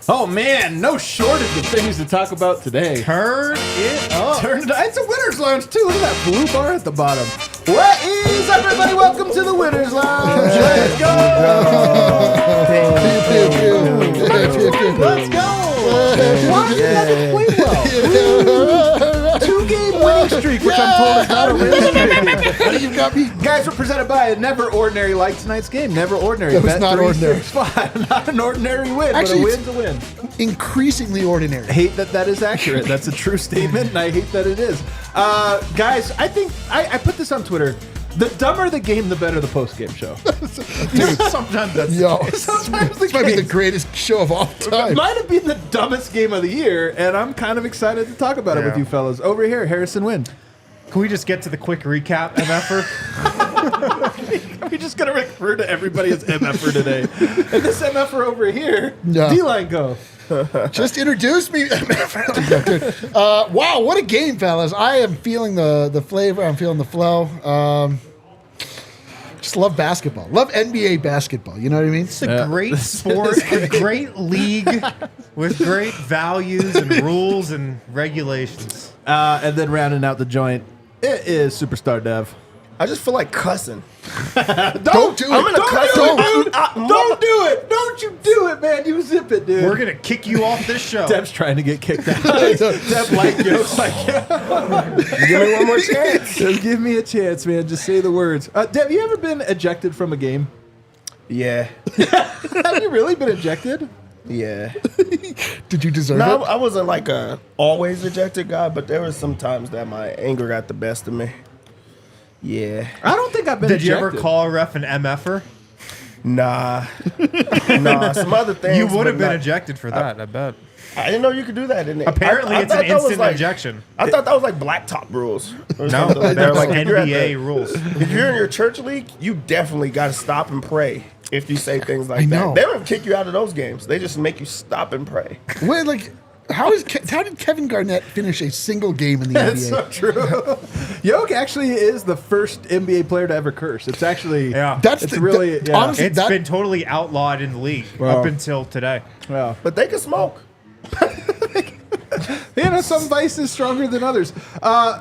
Oh man, no shortage of things to talk about today. Turn it up. It's a winner's lounge too. Look at that blue bar at the bottom. What is up, everybody? Welcome to the winner's lounge. Let's go. Let's go. Why did that play well? 2-game winning streak, which I'm told is not a winning streak. You've got me. Guys, we're presented by Never Ordinary. Like tonight's game, Never Ordinary. That was Bet not 3, ordinary. 6, 5. Not an ordinary win, Actually, but a win's a win. Increasingly ordinary. I hate that is accurate. That's a true statement, and I hate that it is. Guys, I think I put this on Twitter. The dumber the game, the better the post-game show. Dude, Sometimes that's Sometimes this might be the greatest show of all time. It might have been the dumbest game of the year, and I'm kind of excited to talk about it with you fellas. Over here, Harrison Wynn. Can we just get to the quick recap, MFer? Are we just going to refer to everybody as MFer today? And this MFer over here, No. D-line go. Just introduce me. Wow, what a game, fellas. I am feeling the flavor. I'm feeling the flow. Just love basketball. Love NBA basketball. You know what I mean? It's a great sport, a great league with great values and rules and regulations. And then rounding out the joint, it is Superstar Dev. I just feel like cussing. Don't do it. I'm gonna cuss. Don't do it. Don't you do it, man. You zip it, dude. We're going to kick you off this show. Dev's trying to get kicked out. Dev like jokes like, Give me one more chance. Just give me a chance, man. Just say the words. Dev, you ever been ejected from a game? Yeah. Have you really been ejected? Yeah. Did you deserve No, it? I wasn't like a always ejected guy, but there were some times that my anger got the best of me. Yeah. I don't think I've been Did ejected. you ever call a ref an MFer? Nah. Some other things. You would but have been not- ejected for that, I bet. I didn't know you could do that. Apparently, it's an instant ejection. I thought that was like blacktop rules. No, they're that's like like if you're at NBA rules. If you're in your church league, you definitely got to stop and pray if you say things like know. that. They don't kick you out of those games. They just make you stop and pray. Wait, like, how did Kevin Garnett finish a single game in the That's NBA? so true. Yoke actually is the first NBA player to ever curse. It's actually That's really honestly, It's been totally outlawed in the league Wow. up until today. Well, But they can smoke. you know, some vices stronger than others.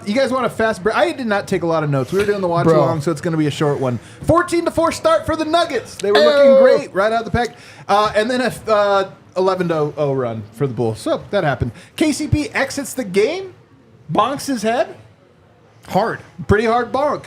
You guys want a fast break? I did not take a lot of notes. We were doing the watch along, so it's going to be a short one. 14-4 start for the Nuggets. They were looking great right out of the pack, and then a 11-0 run for the Bulls. So that happened. KCP exits the game, bonks his head. Hard. Pretty hard bonk.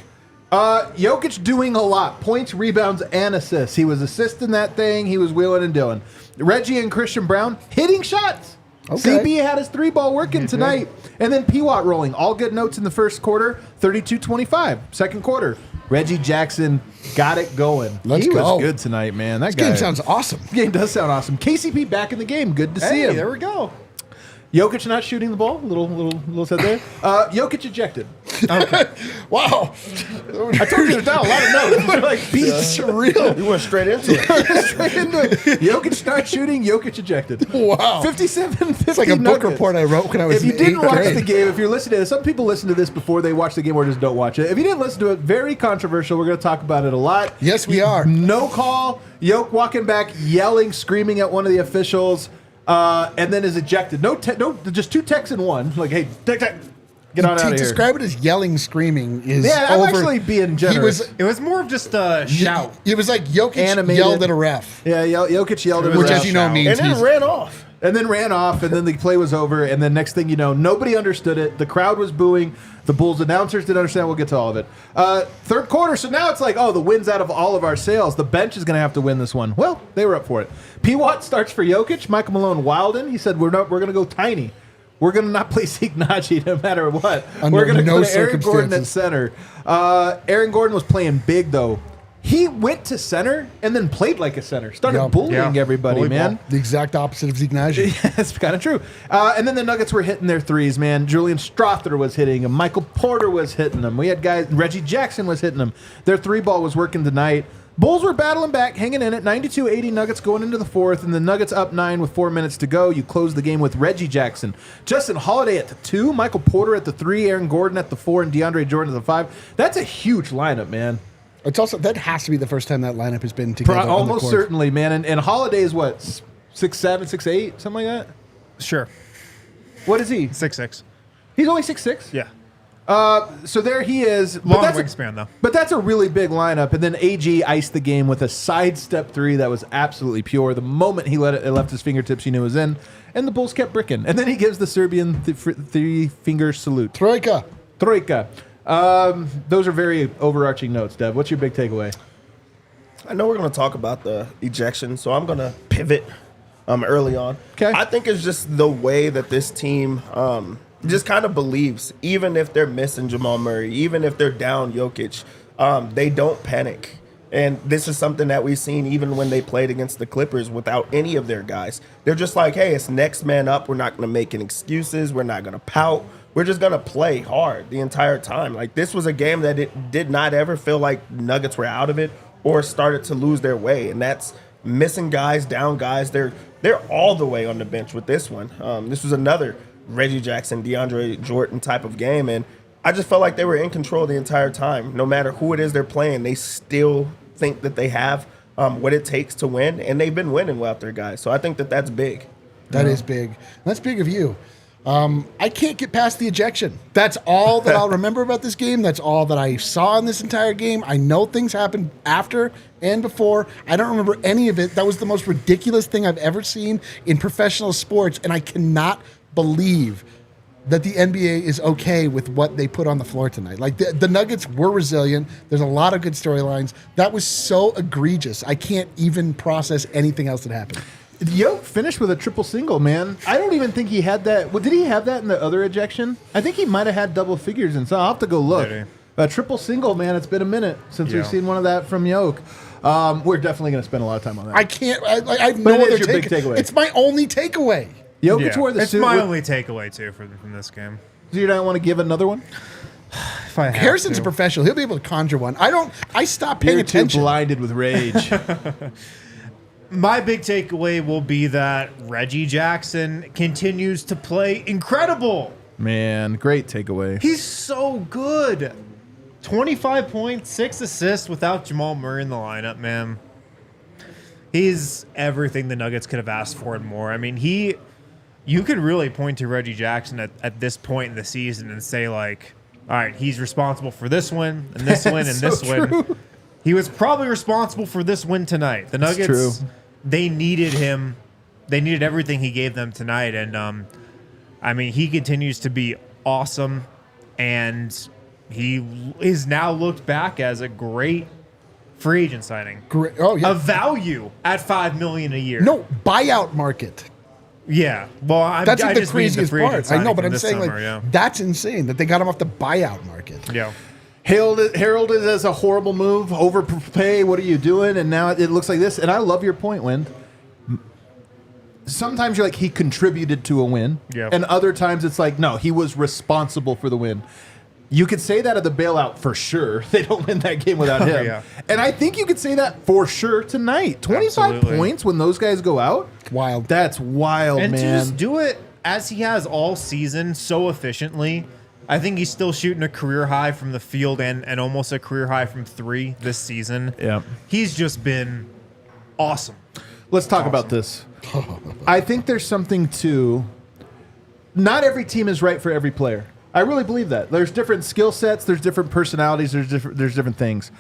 Jokic doing a lot. Points, rebounds, and assists. He was assisting that thing. He was wheeling and dealing. Reggie and Christian Brown hitting shots. Okay. CB had his 3-ball working tonight. And then P-Watt rolling. All good notes in the first quarter. 32-25. Second quarter. Reggie Jackson got it going. Let's he go. was good tonight, man. That This guy, game sounds awesome. game does sound awesome. KCP back in the game. Good to see him. There we go. Jokic not shooting the ball. Little said there. Jokic ejected. Wow. I told you to down a lot of notes. They're like beats. Surreal. You went straight into it. Straight into it. Jokic not shooting. Jokic ejected. Wow. 57-50 It's like a book Nuggets. report I wrote when I was If you in didn't 8th watch grade. the game, if you're listening to this, some people listen to this before they watch the game or just don't watch it. If you didn't listen to it, very controversial. We're going to talk about it a lot. Yes, we are. No call. Yoke walking back, yelling, screaming at one of the officials, and then is ejected. No, just two techs in one. Like, hey, tech, get on out to of here. describe it as yelling, screaming is Yeah, I'm over. actually being generous. It was more of just a shout. It was like Jokic Animated. yelled at a ref. Yeah, Jokic yelled at Which, the Which, ref. as you know, shout. means And then he's ran off. And then ran off, and then the play was over, and then next thing you know, nobody understood it. The crowd was booing. The Bulls announcers didn't understand. We'll get to all of it. Third quarter, so now it's like, oh, the win's out of all of our sails. The bench is going to have to win this one. Well, they were up for it. P-Watt starts for Jokic. Michael Malone Wilden. He said, we're going to go tiny. We're going to not play Zeke Naji no matter what. Under We're going to no go to Aaron Gordon at circumstances. center. Aaron Gordon was playing big, though. He went to center and then played like a center. Started Yup. bullying everybody, Bully man. ball. the exact opposite of Zeke Naji. That's kind of true. And then the Nuggets were hitting their threes, man. Julian Strawther was hitting them. Michael Porter was hitting them. We had guys, Reggie Jackson was hitting them. Their 3-ball was working tonight. Bulls were battling back, hanging in at 92-80 Nuggets going into the fourth, and the Nuggets up 9 with 4 minutes to go. You close the game with Reggie Jackson. Justin Holiday at the 2, Michael Porter at the 3, Aaron Gordon at the 4, and DeAndre Jordan at the 5. That's a huge lineup, man. It's also that has to be the first time that lineup has been together. on the Almost court. certainly, man. And Holiday is what, 6'7", 6'8", something like that. Sure. What is he? 6'6". He's only 6'6". Yeah. So there he is. Long wingspan, though. But that's a really big lineup. And then AG iced the game with a sidestep three that was absolutely pure. The moment he it left his fingertips, he knew it was in. And the Bulls kept bricking. And then he gives the Serbian three-finger salute. Troika. Those are very overarching notes, Dev. What's your big takeaway? I know we're going to talk about the ejection, so I'm going to pivot early on. Okay. I think it's just the way that this team just kind of believes, even if they're missing Jamal Murray, even if they're down Jokic, they don't panic. And this is something that we've seen even when they played against the Clippers without any of their guys. They're just like, hey, it's next man up. We're not going to make any excuses. We're not going to pout. We're just going to play hard the entire time. Like, this was a game that it did not ever feel like Nuggets were out of it or started to lose their way. And that's missing guys, down guys. They're all the way on the bench with this one. This was another Reggie Jackson, DeAndre Jordan type of game. And I just felt like they were in control the entire time. No matter who it is they're playing, they still think that they have what it takes to win, and they've been winning without their guys. So I think that that's big. That is big. That's big of you. I can't get past the ejection. That's all that I'll remember about this game. That's all that I saw in this entire game. I know things happened after and before. I don't remember any of it. That was the most ridiculous thing I've ever seen in professional sports, and I cannot believe that the NBA is okay with what they put on the floor tonight. Like, the Nuggets were resilient. There's a lot of good storylines. That was so egregious. I can't even process anything else that happened. Yoke finished with a triple single, man. I don't even think he had that. Well, did he have that in the other ejection? I think he might have had double figures, and so I'll have to go look. Maybe. A triple single, man. It's been a minute since we've seen one of that from Yoke. We're definitely going to spend a lot of time on that. I can't. I have But no it is other your big takeaway. It's my only takeaway. Jokic wore the it's suit. my only takeaway, too, from this game. Do you not want to give another one? If I have Harrison's to. a professional. He'll be able to conjure one. I stopped paying You're too attention. blinded with rage. My big takeaway will be that Reggie Jackson continues to play incredible. Man, great takeaway. He's so good. 25 points, 6 assists without Jamal Murray in the lineup, man. He's everything the Nuggets could have asked for and more. I mean, you could really point to Reggie Jackson at this point in the season and say, like, all right, he's responsible for this win and this win and this win. He was probably responsible for this win tonight. The Nuggets, they needed him. They needed everything he gave them tonight. And, I mean, he continues to be awesome. And he is now looked back as a great free agent signing. Great. Oh, yeah. A value at $5 million a year. No, buyout market. Yeah. Well, That's I the just mean craziest free agent part. I signing know, but from I'm this saying, summer, like, that's insane that they got him off the buyout market. yeah. Heralded as a horrible move, overpay. What are you doing? And now it looks like this. And I love your point, Wind. Sometimes you're like, he contributed to a win. Yeah. And other times it's like, no, he was responsible for the win. You could say that of the bailout for sure. They don't win that game without him. Yeah. And I think you could say that for sure tonight. 25 Absolutely. points when those guys go out. Wild. That's wild, And man. to just do it as he has all season so efficiently, I think he's still shooting a career high from the field and almost a career high from 3 this season. Yeah. He's just been awesome. Let's talk about this. I think there's something to, not every team is right for every player. I really believe that. There's different skill sets, there's different personalities, there's different things.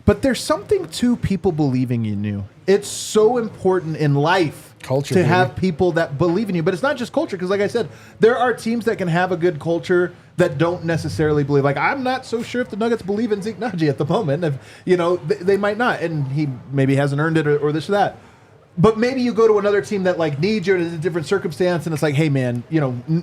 But there's something to people believing in you. It's so important in life Culture, to baby. have people that believe in you. But it's not just culture, because like I said, there are teams that can have a good culture that don't necessarily believe. Like, I'm not so sure if the Nuggets believe in Zeke Naji at the moment. If, they might not, and he maybe hasn't earned it or this or that. But maybe you go to another team that like needs you in a different circumstance, and it's like, hey man,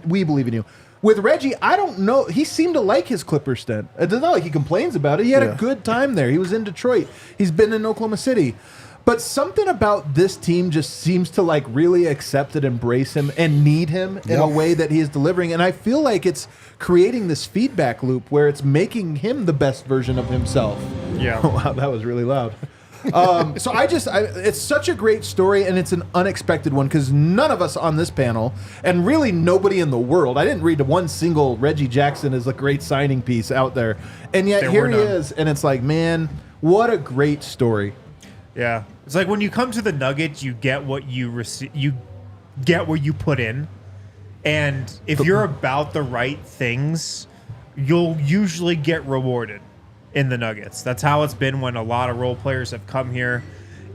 we believe in you. With Reggie, I don't know. He seemed to like his Clipper stint. It's not like he complains about it. He had a good time there. He was in Detroit. He's been in Oklahoma City. But something about this team just seems to like really accept and embrace him and need him in a way that he is delivering. And I feel like it's creating this feedback loop where it's making him the best version of himself. Yeah. Wow, that was really loud. So it's such a great story, and it's an unexpected one because none of us on this panel, and really nobody in the world, I didn't read one single Reggie Jackson is a great signing piece out there, and yet There here were he none. is, and it's like, man, what a great story. Yeah. It's like when you come to the Nuggets, you get what you receive. You get what you put in. And if you're about the right things, you'll usually get rewarded in the Nuggets. That's how it's been when a lot of role players have come here.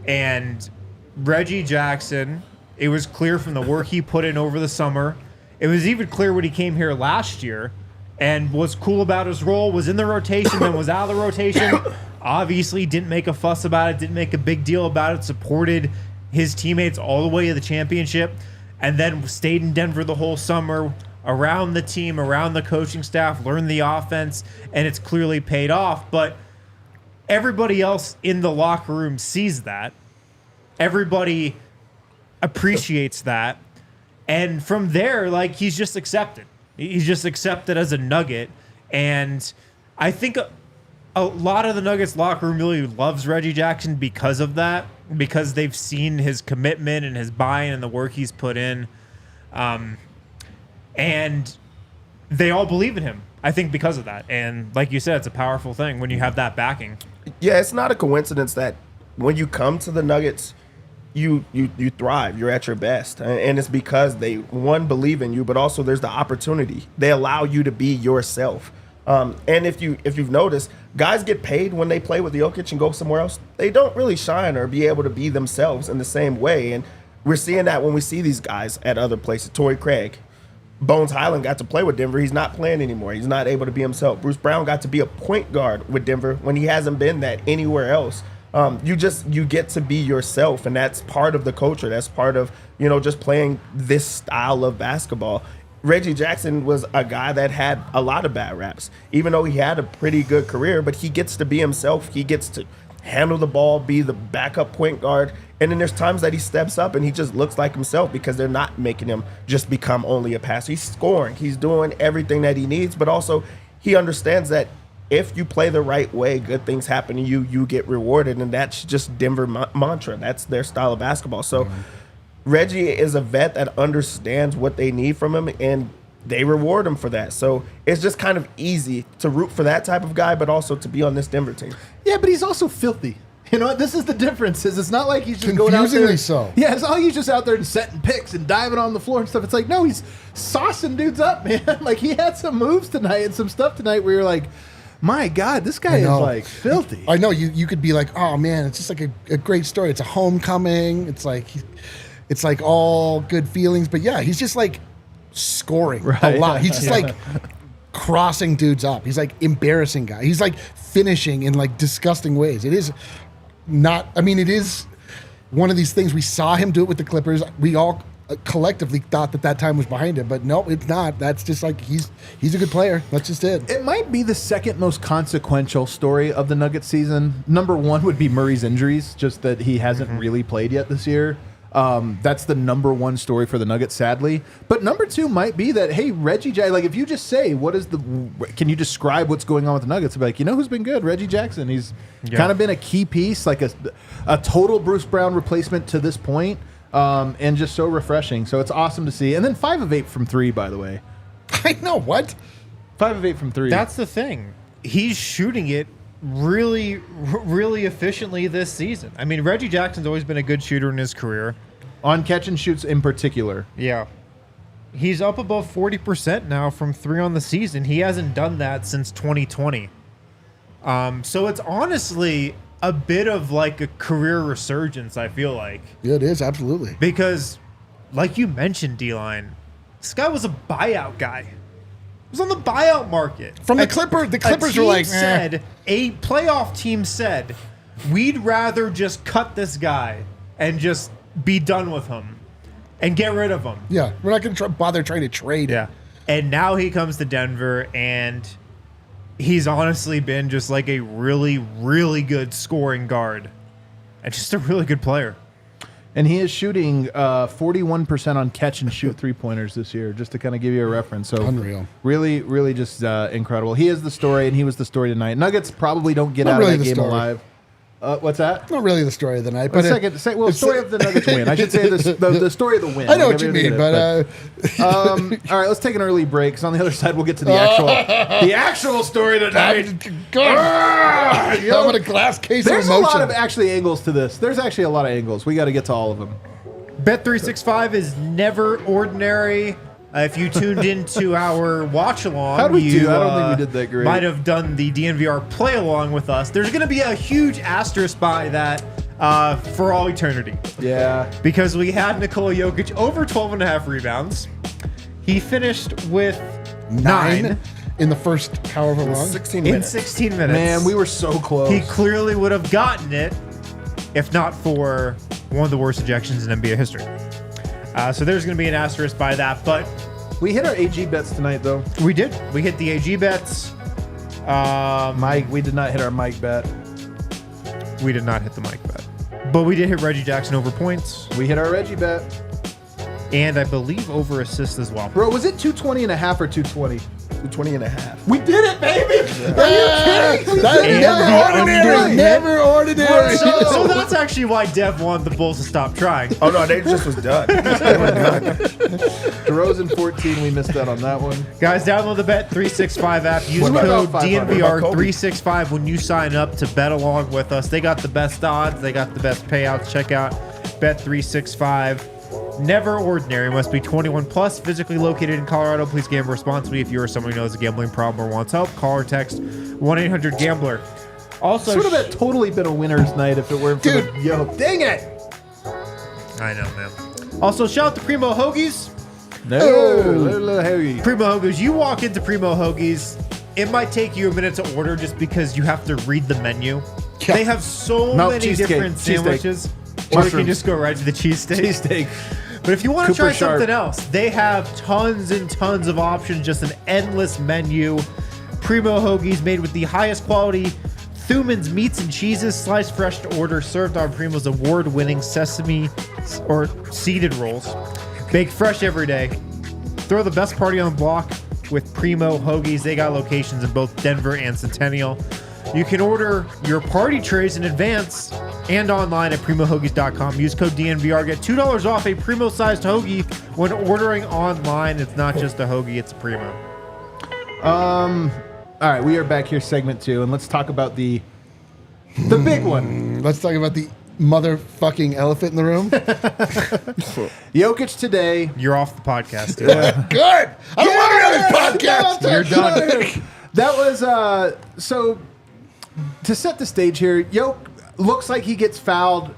And Reggie Jackson, it was clear from the work he put in over the summer. It was even clear when he came here last year and was cool about his role, was in the rotation, then was out of the rotation. Obviously didn't make a fuss about it, didn't make a big deal about it, supported his teammates all the way to the championship, and then stayed in Denver the whole summer, around the team, around the coaching staff, learned the offense, and it's clearly paid off. But everybody else in the locker room sees that. Everybody appreciates that. And from there, like, he's just accepted. He's just accepted as a Nugget. And I think a lot of the Nuggets locker room really loves Reggie Jackson because of that, because they've seen his commitment and his buy-in and the work he's put in. And they all believe in him, I think, because of that. And like you said, it's a powerful thing when you have that backing. Yeah, it's not a coincidence that when you come to the Nuggets, you thrive. You're at your best. And it's because they, one, believe in you, but also there's the opportunity. They allow you to be yourself. And if you've noticed, guys get paid when they play with Jokic and go somewhere else. They don't really shine or be able to be themselves in the same way. And we're seeing that when we see these guys at other places. Torrey Craig, Bones Highland got to play with Denver. He's not playing anymore. He's not able to be himself. Bruce Brown got to be a point guard with Denver when he hasn't been that anywhere else. You get to be yourself, and that's part of the culture. That's part of, just playing this style of basketball. Reggie Jackson was a guy that had a lot of bad raps, even though he had a pretty good career, but he gets to be himself. He gets to handle the ball, be the backup point guard. And then there's times that he steps up and he just looks like himself because they're not making him just become only a passer. He's scoring. He's doing everything that he needs, but also he understands that if you play the right way, good things happen to you. You get rewarded, and that's just Denver mantra. That's their style of basketball. So Reggie is a vet that understands what they need from him, and they reward him for that. So it's just kind of easy to root for that type of guy, but also to be on this Denver team. Yeah, but he's also filthy. You know what? This is the difference. Is it's not like he's just going out there. Confusingly so. Yeah, it's not like he's just out there and setting picks and diving on the floor and stuff. It's like, no, he's saucing dudes up, man. Like, he had some moves tonight and some stuff tonight where you're like, my God, this guy is like filthy. I know you could be like, oh man, it's just like a great story. It's a homecoming. It's like all good feelings. But yeah, he's just like scoring a lot. He's just like crossing dudes up. He's like embarrassing guy. He's like finishing in like disgusting ways. It is not. I mean, it is one of these things. We saw him do it with the Clippers. We all collectively thought that time was behind him, but no, it's not. That's just like he's a good player. That's just it. It might be the second most consequential story of the Nuggets season. Number one would be Murray's injuries, just that he hasn't really played yet this year. That's the number one story for the Nuggets, sadly. But number two might be that, hey, Reggie Jackson, like, if you just say, can you describe what's going on with the Nuggets? I'll be like, who's been good? Reggie Jackson. He's kind of been a key piece, like a total Bruce Brown replacement to this point. And just so refreshing. So it's awesome to see. And then 5 of 8 from 3, by the way. I know, what? 5 of 8 from 3. That's the thing. He's shooting it really, really efficiently this season. I mean, Reggie Jackson's always been a good shooter in his career. On catch and shoots in particular. Yeah. He's up above 40% now from 3 on the season. He hasn't done that since 2020. So it's honestly a bit of like a career resurgence, I feel like. Yeah, it is, absolutely. Because, like you mentioned, D-Line, this guy was a buyout guy. He was on the buyout market. From the Clippers were like, a playoff team said, we'd rather just cut this guy and just be done with him and get rid of him. Yeah, we're not going to bother trying to trade. Yeah. And now he comes to Denver, and he's honestly been just like a really, really good scoring guard and just a really good player. And he is shooting 41% on catch and shoot 3-pointers this year, just to kind of give you a reference. So unreal. Really, really just incredible. He is the story, and he was the story tonight. Nuggets probably don't get out of that game alive. What's that? Not really the story of the night, Well, but story of the Nuggets win. I should say the story of the win. I know what you Maybe mean, get it, but all right, let's take an early break. Because on the other side, we'll get to the actual story tonight. I'm in a glass case of There's emotion. a lot of actually angles to this. There's actually a lot of angles. We got to get to all of them. Bet365 is never ordinary. If you tuned into our watch along, How'd we you, do? I don't think we did that great. Might have done the DNVR play along with us. There's going to be a huge asterisk by that for all eternity. Yeah. Because we had Nikola Jokic over 12.5 rebounds. He finished with 9 in the first however long. 16 in minutes. 16 minutes. Man, we were so close. He clearly would have gotten it if not for one of the worst ejections in NBA history. So there's going to be an asterisk by that, but We hit our AG bets tonight, though. we did. We hit the AG bets. Mike, we did not hit our Mike bet. We did not hit the mic bet. But we did hit Reggie Jackson over points, We hit our Reggie bet. and I believe over assists as well. Bro, was it 220 and a half or 220? 20 and a half. We did it, baby! That is And never the ordinary. under Never ordinary. So that's actually why Dev wanted the Bulls to stop trying. Oh no, they just was done. They were done. DeRozan 14, we missed out on that one. Guys, download the Bet365 app. Use What about code 500? DNVR365 when you sign up to bet along with us. They got the best odds. They got the best payouts. Check out Bet365. Never ordinary. Must be 21 plus. Physically located in Colorado. Please gamble responsibly. If you or someone who knows a gambling problem or wants help, call or text 1-800-GAMBLER. Also, This would have totally been a winner's night if it weren't for the... Yo, dang it! I know, man. Also, shout out to Primo Hoagies. No, little heavy. Primo Hoagies, you walk into Primo Hoagies, it might take you a minute to order just because you have to read the menu. Yeah. They have so Melt many cheesecake, different cheesesteak. sandwiches. Or you Mushrooms. can just go right to the cheesesteak. Cheesesteak. But if you want to Cooper try Sharp. something else, they have tons and tons of options, just an endless menu. Primo Hoagies made with the highest quality Thuman's meats and cheeses, sliced fresh to order, served on Primo's award-winning sesame or seeded rolls. Baked fresh every day. Throw the best party on the block with Primo Hoagies. They got locations in both Denver and Centennial. You can order your party trays in advance and online at primohoagies.com. Use code DNVR. Get $2 off a Primo-sized hoagie when ordering online. It's not just a hoagie, it's a Primo. All right, we are back here, segment 2, and let's talk about the big one. Let's talk about the motherfucking elephant in the room. Jokic today. You're off the podcast, dude. Good. I don't want another podcast. You're done. That was so. To set the stage here, Jokic looks like he gets fouled.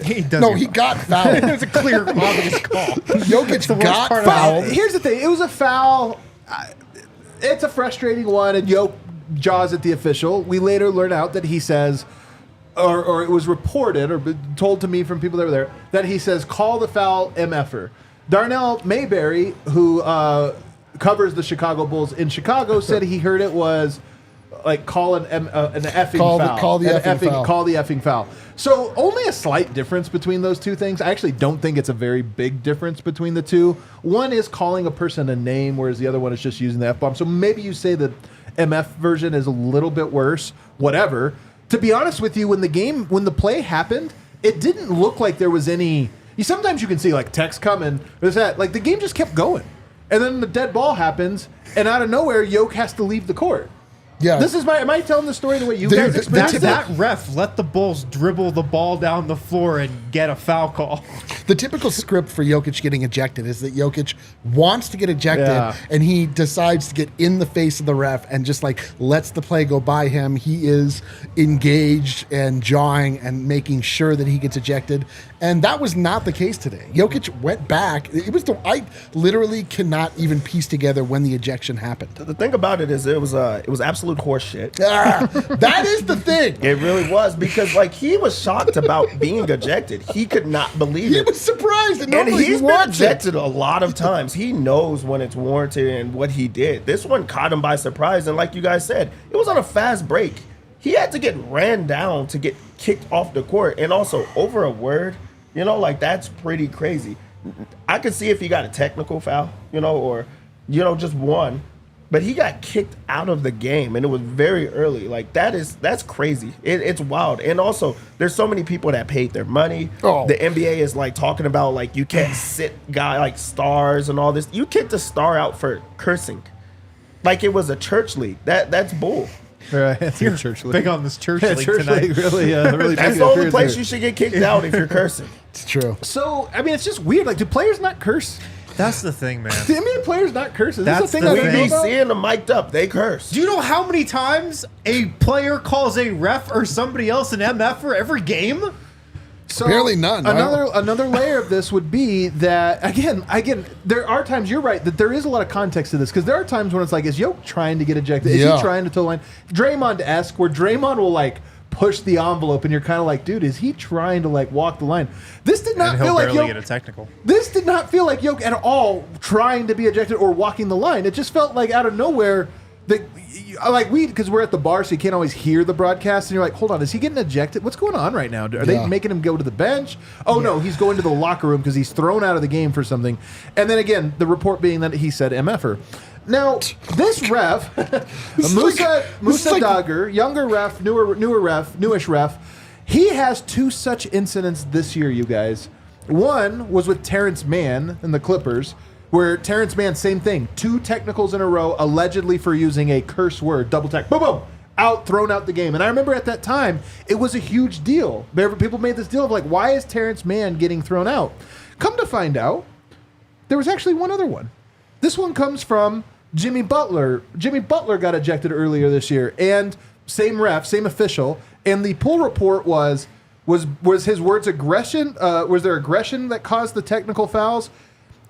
He doesn't. No, he got fouled. It was a clear, obvious call. Jokic got part of fouled. Here's the thing: it was a foul. It's a frustrating one, and Jokic jaws at the official. We later learn out that he says, or it was reported or told to me from people that were there, that he says, "Call the foul, MFer." Darnell Mayberry, who covers the Chicago Bulls in Chicago, said he heard it was like call an effing foul. Call the effing foul. Call the effing foul. So only a slight difference between those two things. I actually don't think it's a very big difference between the two. One is calling a person a name, whereas the other one is just using the F-bomb. So maybe you say the MF version is a little bit worse. Whatever. To be honest with you, when the play happened, it didn't look like there was any. Sometimes you can see like text coming. There's that. Like the game just kept going, and then the dead ball happens, and out of nowhere, Jokic has to leave the court. Yeah. Am I telling the story the way you Dude, guys experienced it? That ref let the Bulls dribble the ball down the floor and get a foul call. The typical script for Jokic getting ejected is that Jokic wants to get ejected and he decides to get in the face of the ref and just like lets the play go by him. He is engaged and jawing and making sure that he gets ejected. And that was not the case today. Jokic went back. I literally cannot even piece together when the ejection happened. The thing about it is it was absolute horse shit. That is the thing. It really was, because like he was shocked about being ejected. He could not believe He it. was surprised. And And normally he's he been wants it. ejected a lot of times. He knows when it's warranted and what he did. This one caught him by surprise. And like you guys said, it was on a fast break. He had to get ran down to get kicked off the court. And also over a word, like that's pretty crazy. I could see if he got a technical foul, or, just one. but he got kicked out of the game, and it was very early. Like that's crazy. It's wild. And also, there's so many people that paid their money. Oh. The NBA is like talking about like you can't sit guy like stars and all this. You kicked a star out for cursing, like it was a church league. That's bull. Right, it's your church league. Big on this church Yeah, league church tonight. league really, really. That's making the only appearance place here. you should get kicked out if you're cursing. It's true. So I mean, it's just weird. Like, do players not curse? That's the thing, man. Do NBA players not curse? Is That's this a thing the I We don't thing. know be about? seeing them mic'd up. They curse. Do you know how many times a player calls a ref or somebody else an MF for every game? So Barely none. Another layer of this would be that again, there are times you're right that there is a lot of context to this because there are times when it's like, is Jokic trying to get ejected? Is Yeah. he trying to toe the line? Draymond-esque, where Draymond will like push the envelope, and you're kind of like, dude, is he trying to like walk the line? This did not And feel he'll like barely get a Jokic. technical. This did not feel like Jokic at all trying to be ejected or walking the line. It just felt like out of nowhere. Because we're at the bar, so you can't always hear the broadcast, and you're like, hold on, is he getting ejected? What's going on right now? Are they Yeah. making him go to the bench? Oh, no, he's going to the locker room because he's thrown out of the game for something. And then again, the report being that he said MFer. Now, this ref, Musa Dagger, younger ref, newish ref, he has two such incidents this year, you guys. One was with Terrence Mann and the Clippers, where Terrence Mann, same thing, 2 technicals in a row, allegedly for using a curse word, double tech, boom, boom, thrown out the game. And I remember at that time, it was a huge deal. People made this deal of like, why is Terrence Mann getting thrown out? Come to find out, there was actually one other one. This one comes from Jimmy Butler. Jimmy Butler got ejected earlier this year, and same ref, same official, and the pool report was his words aggression? Was there aggression that caused the technical fouls?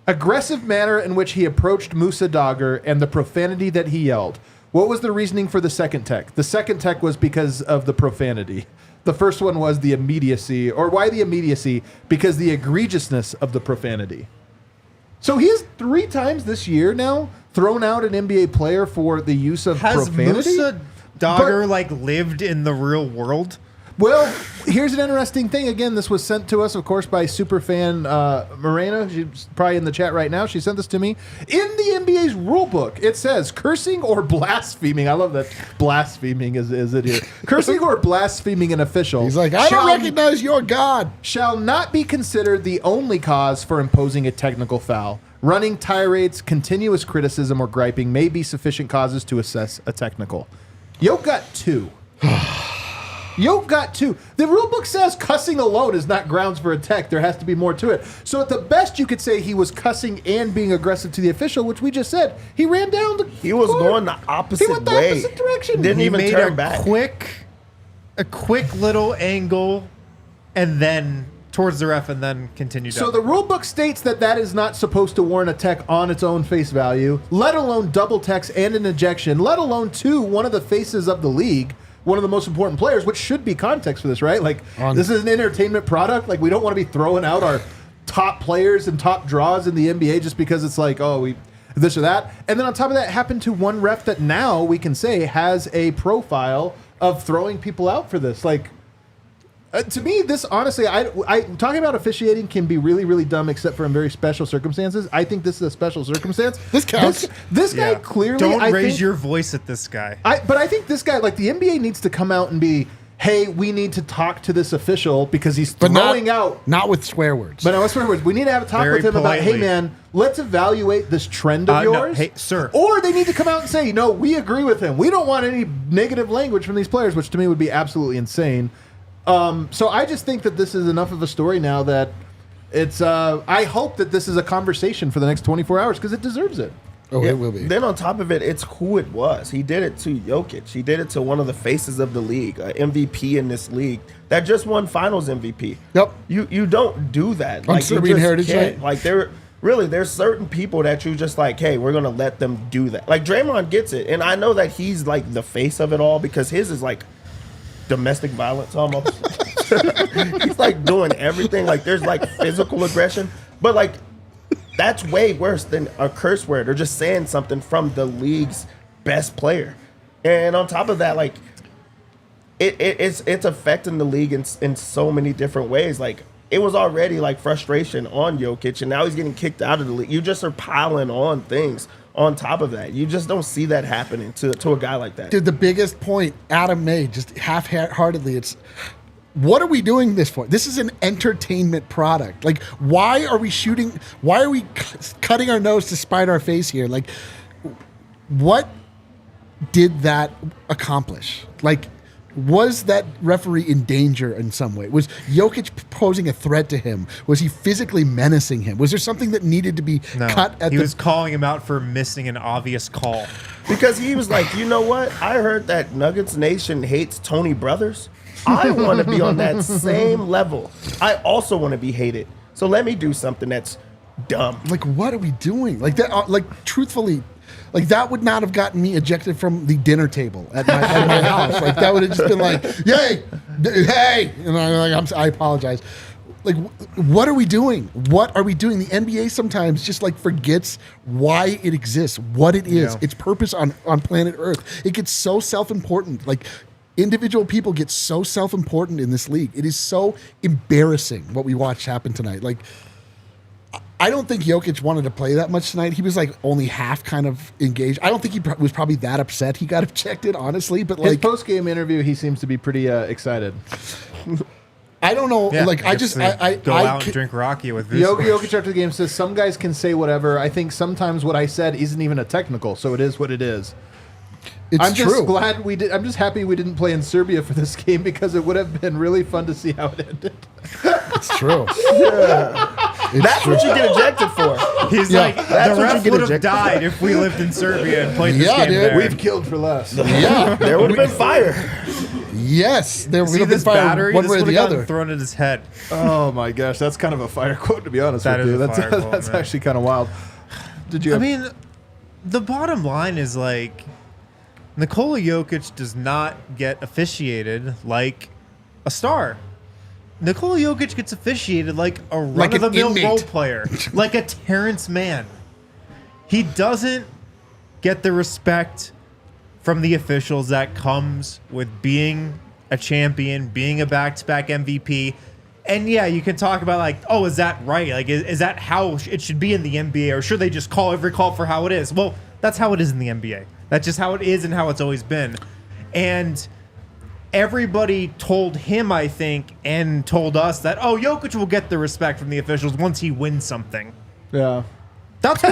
Aggressive manner in which he approached Musa Dagger and the profanity that he yelled. What was the reasoning for the second tech? The second tech was because of the profanity. The first one was the immediacy. Or why the immediacy? Because the egregiousness of the profanity. So he has 3 times this year now thrown out an NBA player for the use of Has profanity. Musa Dagger lived in the real world? Well, here's an interesting thing. Again, this was sent to us, of course, by superfan Morena. She's probably in the chat right now. She sent this to me. In the NBA's rule book, it says cursing or blaspheming. I love that blaspheming is it here. Cursing or blaspheming an official. He's like, I don't recognize your God. Shall not be considered the only cause for imposing a technical foul. Running tirades, continuous criticism, or griping may be sufficient causes to assess a technical. Yoke got 2. Yoke got 2. The rule book says cussing alone is not grounds for a tech. There has to be more to it. So at the best, you could say he was cussing and being aggressive to the official, which we just said. He ran down the He was court. going the opposite He went the way. opposite direction. Didn't He even made turn a back. quick little angle, and then towards the ref, and then continued. So up. the rule book states that is not supposed to warrant a tech on its own face value, let alone double techs and an ejection, let alone one of the faces of the league, one of the most important players, which should be context for this, right? Like, this is an entertainment product. Like, we don't want to be throwing out our top players and top draws in the NBA just because it's like, oh, we this or that. And then on top of that, happened to one ref that now we can say has a profile of throwing people out for this. Like, to me, this honestly, I talking about officiating can be really, really dumb, except for in very special circumstances. I think this is a special circumstance. This counts. This guy clearly. Don't raise your voice at this guy. But I think this guy, like the NBA, needs to come out and be, hey, we need to talk to this official because he's throwing out. Not with swear words. But no, with swear words. We need to have a talk Very with him about, hey, politely. man, let's evaluate this trend of No, yours. hey, sir. Or they need to come out and say, no, we agree with him. We don't want any negative language from these players, which to me would be absolutely insane. So I just think that this is enough of a story now that it's. I hope that this is a conversation for the next 24 hours because it deserves it. Oh, it will be. Then on top of it, it's who it was. He did it to Jokic. He did it to one of the faces of the league, an MVP in this league that just won Finals MVP. Yep. You don't do that. On you Serbian just Heritage can't. Night. Like there's certain people that you just like, hey, we're gonna let them do that. Like Draymond gets it, and I know that he's like the face of it all because his is like domestic violence almost. He's like doing everything. Like there's like physical aggression, but like that's way worse than a curse word or just saying something from the league's best player. And on top of that, like it's affecting the league in so many different ways. Like it was already like frustration on Jokic, and now he's getting kicked out of the league. You just are piling on things on top of that. You just don't see that happening to a guy like that. Dude, the biggest point Adam made, just half-heartedly, it's what are we doing this for? This is an entertainment product. Like, why are we cutting our nose to spite our face here? Like, what did that accomplish? Like, was that referee in danger in some way? Was Jokic posing a threat to him? Was he physically menacing him? Was there something that needed to be cut at he was calling him out for missing an obvious call. Because he was like, you know what? I heard that Nuggets Nation hates Tony Brothers. I want to be on that same level. I also want to be hated. So let me do something that's dumb. Like, what are we doing? Like that? Like, truthfully, like that would not have gotten me ejected from the dinner table at my house. Like that would have just been like, "Yay, hey!" And I'm like, I apologize. Like, what are we doing? What are we doing? The NBA sometimes just like forgets why it exists, what it is, its purpose on planet Earth. It gets so self-important. Like, individual people get so self-important in this league. It is so embarrassing what we watched happen tonight. Like, I don't think Jokic wanted to play that much tonight. He was like only half kind of engaged. I don't think he was probably that upset he got ejected, honestly. But like, his post-game interview, he seems to be pretty excited. I don't know. Yeah, like, I go out and drink Rocky with Vucevic. Jokic after the game says, some guys can say whatever. I think sometimes what I said isn't even a technical, so it is what it is. It's true. I'm just happy we didn't play in Serbia for this game because it would have been really fun to see how it ended. It's true. That's what you get ejected for. He's like, the ref would have died if we lived in Serbia and played this game there. We've killed for less. Yeah, There would have been fire. yes, there would See have been this fire battery? one This way or would the have gotten other. thrown at his head. Oh my gosh, that's kind of a fire quote, to be honest That with is you. a That's fire quote, that's man. actually kind of wild. Did you? I mean, the bottom line is like, Nikola Jokic does not get officiated like a star. Nikola Jokic gets officiated like a Like an run-of-the-mill inmate. role player, like a Terrence Mann. He doesn't get the respect from the officials that comes with being a champion, being a back-to-back MVP. And yeah, you can talk about like, oh, is that right? Like, is that how it should be in the NBA? Or should they just call every call for how it is? Well, that's how it is in the NBA. That's just how it is and how it's always been. And everybody told him, I think, and told us that, oh, Jokic will get the respect from the officials once he wins something. Yeah. That's what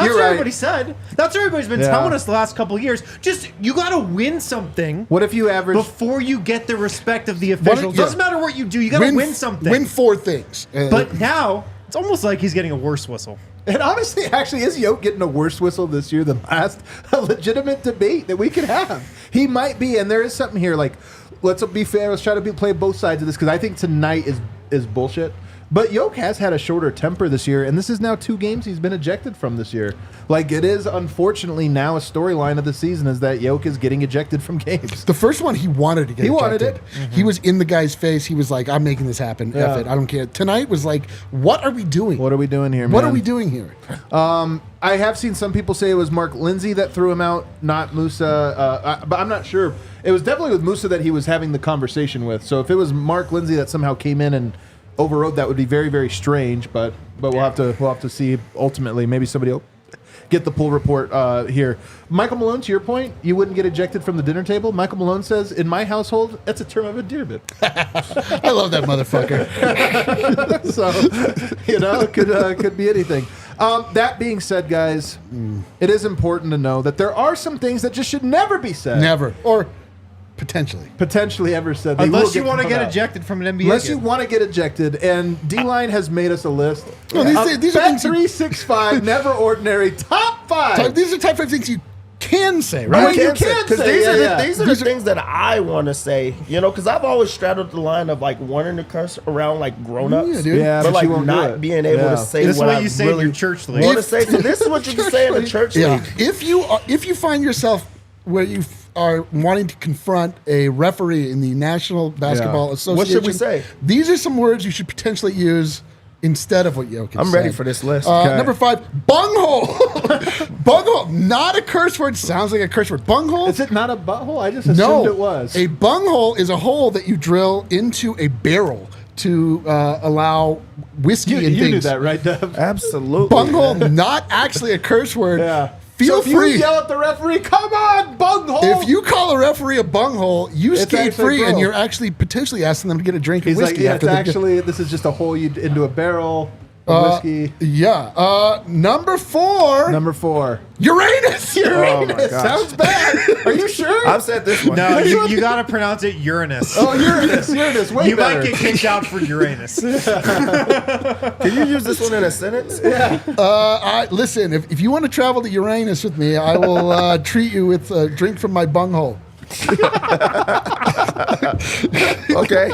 You're right. everybody said. That's what everybody's been telling us the last couple of years. Just, you got to win something. What if you average? Before you get the respect of the officials. Doesn't matter what you do. You got to win something. Win 4 things. But now, it's almost like he's getting a worse whistle. And honestly, actually, is Yoke getting a worse whistle this year than last? A legitimate debate that we could have. He might be, and there is something here. Like, let's be fair. Let's try to play both sides of this because I think tonight is bullshit. But Yoke has had a shorter temper this year, and this is now 2 games he's been ejected from this year. Like, it is unfortunately now a storyline of the season is that Yoke is getting ejected from games. the first one, he wanted to get He ejected. wanted it. He was in the guy's face. He was like, I'm making this happen. Yeah. F it. I don't care. Tonight was like, what are we doing? What are we doing here, man? What are we doing here? I have seen some people say it was Mark Lindsay that threw him out, not Musa. But I'm not sure. It was definitely with Musa that he was having the conversation with. So if it was Mark Lindsay that somehow came in and overrode, that would be very, very strange. But we'll have to see ultimately. Maybe somebody will get the pull report here. Michael Malone, to your point, you wouldn't get ejected from the dinner table. Michael Malone says, in my household, that's a term of endearment. I love that motherfucker. So, could be anything. That being said, guys, it is important to know that there are some things that just should never be said. Never. Or potentially ever said. They Unless will you want to called get out. ejected from an NBA Unless game. you want to get ejected, and D-Line has made us a list. No, these are things you- 365, never ordinary, top 5. These are type of things you can say, right? Right. You can Because say, these are yeah. these are the things that I want to say, because I've always straddled the line of like wanting to curse around like grown-ups, Yeah, dude. Yeah, but but like you won't do not it. being able Yeah. to say This is what what I you say really in your church league. want to say. So this is what you can say in the church Yeah. league. If you find yourself where you are wanting to confront a referee in the National Basketball Association, What should we say? These are some words you should potentially use instead of what Jokic I'm ready said. for this list. Number 5, bunghole. Bunghole, not a curse word. Sounds like a curse word. Bunghole. Is it not a butthole? I just assumed No, it was. A bunghole is a hole that you drill into a barrel to allow whiskey you and knew things. that, right, Dev? Absolutely. Bunghole, not actually a curse word. Yeah. Feel if you free. yell at the referee, come on, bunghole. If you call a referee a bunghole, you It's skate actually free, a and girl. you're actually potentially asking them to get a drink of He's whiskey like, yeah, after it's they actually, this is just a hole you into a barrel of whiskey. Yeah. Number 4. Number 4. Uranus. Oh my gosh. Sounds bad. Are you sure? I've said this one. No, you got to pronounce it Uranus. Oh, Uranus. Way You better. might get kicked out for Uranus. Can you use this one in a sentence? Listen, if you want to travel to Uranus with me, I will treat you with a drink from my bunghole. Okay.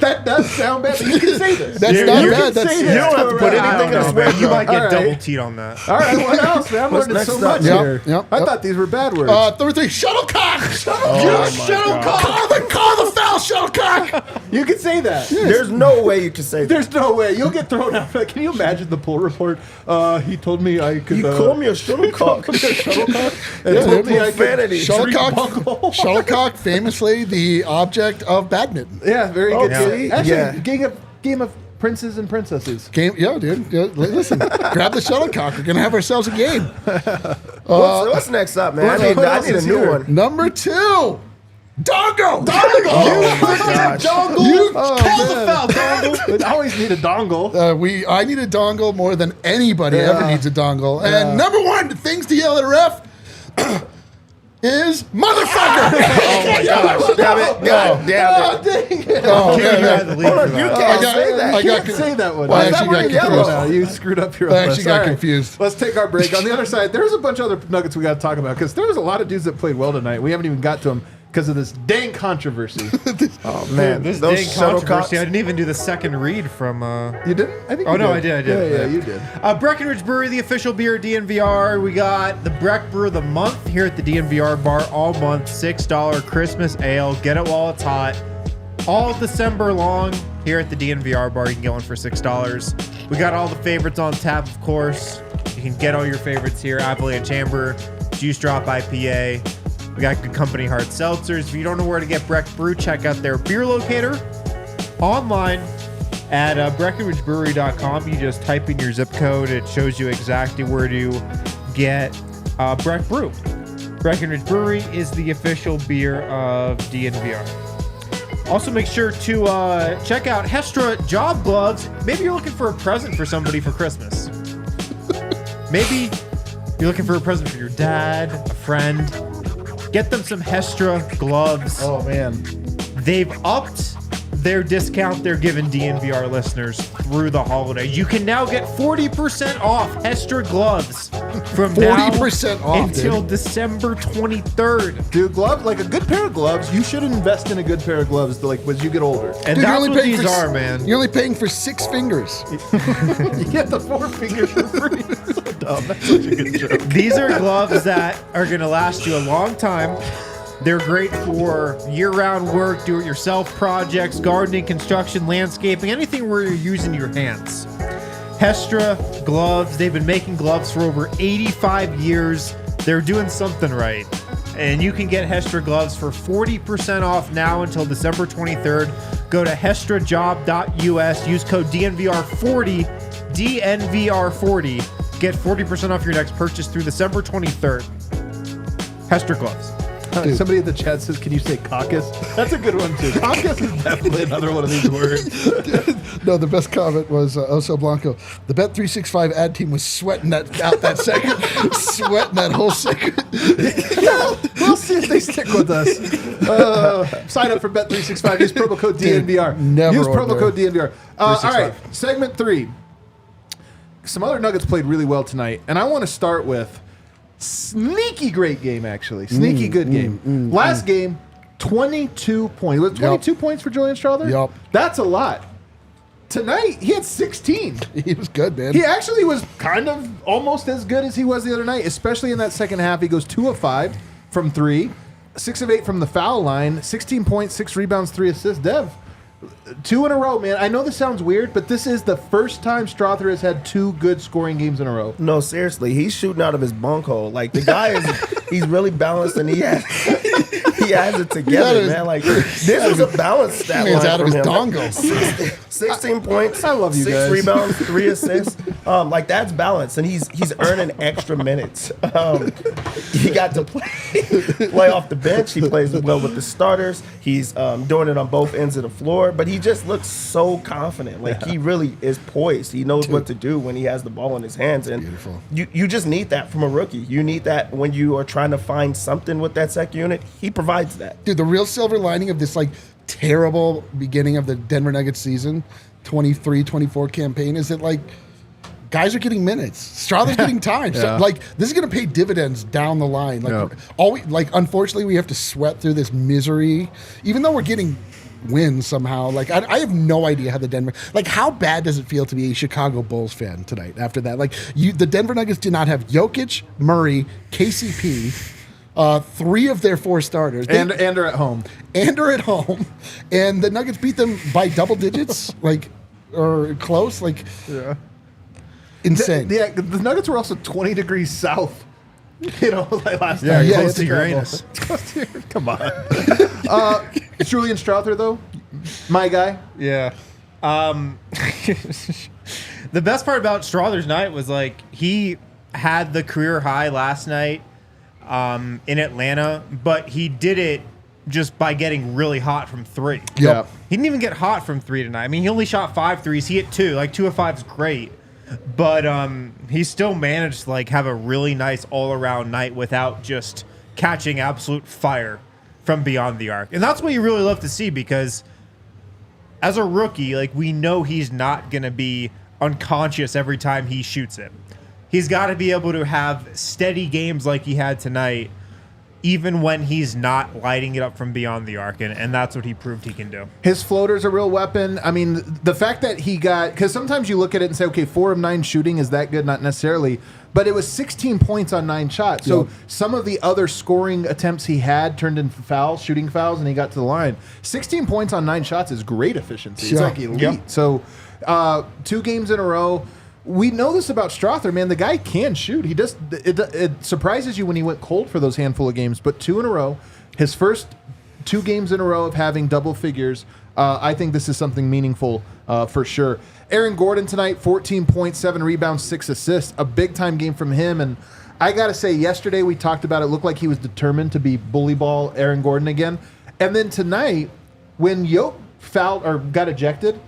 That does sound bad, but you can say this. That's You- not you bad. can That's say You this don't to have to a put ref. I anything don't in know, a man. swear You might jar. get All double right. teed on that. All right, what else, man? I'm What's learning next so up? much Yep, here. yep, I yep. thought these were bad words. Number 3, shuttlecock. Shuttlecock. Call the foul, shuttlecock. You can say that. There's no way you can say that. There's no way. You'll get thrown out. Can you imagine the poll report? He told me I could. You call me a shuttlecock. shuttlecock. And Yeah, told me I could profanity. Shuttlecock, shuttlecock, famously the object of badminton. Yeah, very good. Okay. Actually, Yeah. game of princes and princesses. Yeah, dude. Yeah, listen, grab the shuttlecock. We're gonna have ourselves a game. What's next up, man? what I else need a is new here? one. Number 2, dongle. Oh my gosh. You Oh, Call the man. foul, dongle. I always need a dongle. I need a dongle more than anybody Yeah. ever needs a dongle. Yeah. And number 1, things to yell at a ref is motherfucker. Oh my gosh. Damn it. God damn Oh, it. dang it. Oh, Kick yeah, you out of yeah. the league Hold for on, you that. can't I got- say that. I I got- can't say that one. I Is that actually one got in yellow? confused. No, you screwed up your I own actually list. got All right. confused. Let's take our break. On the other side, there's a bunch of other Nuggets we got to talk about because there was a lot of dudes that played well tonight. We haven't even got to them because of this dang controversy. Oh man, This those dang controversy. I shuttlecocks. didn't even do the second read from. You didn't? I think. Oh, you no, I did. Yeah, you did. Breckenridge Brewery, the official beer at DNVR. We got the Breck Brew of the month here at the DNVR Bar all month. $6 Christmas ale. Get it while it's hot. All December long here at the DNVR Bar. You can get one for $6. We got all the favorites on tap, of course. You can get all your favorites here. Avalanche Amber, Juice Drop IPA. We got Good Company Hard Seltzers. If you don't know where to get Breck Brew, check out their beer locator online at breckenridgebrewery.com. You just type in your zip code. It shows you exactly where to get Breck Brew. Breckenridge Brewery is the official beer of DNVR. Also, make sure to check out Hestra Job Gloves. Maybe you're looking for a present for somebody for Christmas. Maybe you're looking for a present for your dad, a friend. Get them some Hestra gloves. Oh man. They've upped their discount they're giving DNVR listeners through the holiday. You can now get 40% off Hestra gloves from 40% now off, until dude. December 23rd. Dude, gloves, like a good pair of gloves, you should invest in a good pair of gloves like as you get older. And Dude, that's what these are, man. You're only paying for 6 fingers. You get the 4 fingers for free. So dumb. That's such a good joke. These are gloves that are going to last you a long time. They're great for year-round work, do-it-yourself projects, gardening, construction, landscaping, anything where you're using your hands. Hestra gloves, they've been making gloves for over 85 years. They're doing something right. And you can get Hestra gloves for 40% off now until December 23rd. Go to hestrajob.us, use code DNVR40, DNVR40. Get 40% off your next purchase through December 23rd. Hestra gloves. Somebody in the chat says, "Can you say caucus?" That's a good one too. Caucus is definitely another one of these words. No, the best comment was Oso Blanco. The Bet365 ad team was sweating that out that second, sweating that whole second. We'll see if they stick with us. Sign up for Bet365. Use promo code DNVR. never Use promo ordinary. code DNVR. All 365. right, segment 3. Some other Nuggets played really well tonight, and I want to start with sneaky great game, actually. Sneaky good game. Last game, 22 points. Was it 22 points for Julian Strawther? Yup. That's a lot. Tonight, he had 16. He was good, man. He actually was kind of almost as good as he was the other night, especially in that second half. He goes 2 of 5 from 3, 6 of 8 from the foul line, 16 points, 6 rebounds, 3 assists. Dev, 2 in a row, man. I know this sounds weird, but this is the first time Strawther has had 2 good scoring games in a row. No, seriously, he's shooting out of his bunk hole. Like the guy he's really balanced and he has it together, his- man. Like this was a balanced stat Man's line out of from his him. dongle. 16 points. I love you 6 guys. rebounds, 3 assists. Like that's balance, and he's earning extra minutes. He got to play off the bench. He plays well with the starters. He's doing it on both ends of the floor, but he just looks so confident. Like he really is poised. He knows what to do when he has the ball in his hands, and you just need that from a rookie. You need that when you are trying to find something with that second unit. He provides that. Dude, the real silver lining of this like terrible beginning of the Denver Nuggets season, 23-24 campaign, is that like guys are getting minutes. Strawther's getting time. So, like this is going to pay dividends down the line. Like unfortunately, we have to sweat through this misery, even though we're getting wins somehow. Like I have no idea how the Denver. Like how bad does it feel to be a Chicago Bulls fan tonight? After that, like the Denver Nuggets did not have Jokic, Murray, KCP. 3 of their 4 starters. And are at home. And are at home. And the Nuggets beat them by double digits, like, or close, like, insane. The Nuggets were also 20 degrees south. You know, like last Yeah, night. close to Uranus. Come on. Julian Strawther, though, my guy. Yeah. The best part about Strawther's night was, like, he had the career high last night in Atlanta, but he did it just by getting really hot from 3. Yep. He didn't even get hot from 3 tonight. I mean, he only shot 5 threes. He hit 2. Like, 2 of 5 is great. But he still managed to, like, have a really nice all-around night without just catching absolute fire from beyond the arc. And that's what you really love to see, because as a rookie, like, we know he's not going to be unconscious every time he shoots it. He's got to be able to have steady games like he had tonight, even when he's not lighting it up from beyond the arc, and that's what he proved he can do. His floater's a real weapon. I mean, the fact that he got, because sometimes you look at it and say, okay, 4 of 9 shooting, is that good? Not necessarily. But it was 16 points on 9 shots. So some of the other scoring attempts he had turned into fouls, shooting fouls, and he got to the line. 16 points on 9 shots is great efficiency. It's like elite. Yep. So 2 games in a row. We know this about Strawther, man. The guy can shoot. He does. It surprises you when he went cold for those handful of games, but 2 in a row. His first 2 games in a row of having double figures. I think this is something meaningful for sure. Aaron Gordon tonight, 14 points, 7 rebounds, 6 assists. A big-time game from him. And I got to say, yesterday we talked about it. Looked like he was determined to be bully ball Aaron Gordon again. And then tonight, when Yoke fouled or got ejected,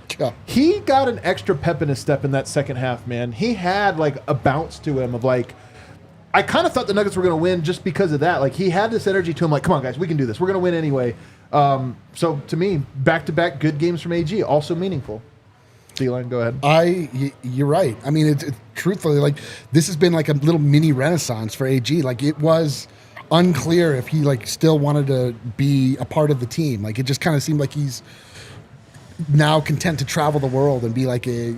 he got an extra pep in his step in that second half, man. He had like a bounce to him of like, I kind of thought the Nuggets were going to win just because of that. Like he had this energy to him, like, come on guys, we can do this. We're going to win anyway. So to me, back-to-back good games from AG, also meaningful. D-line, go ahead. You're right. I mean, it's truthfully, like this has been like a little mini renaissance for AG. Like it was unclear if he like still wanted to be a part of the team. Like it just kind of seemed like he's now content to travel the world and be like a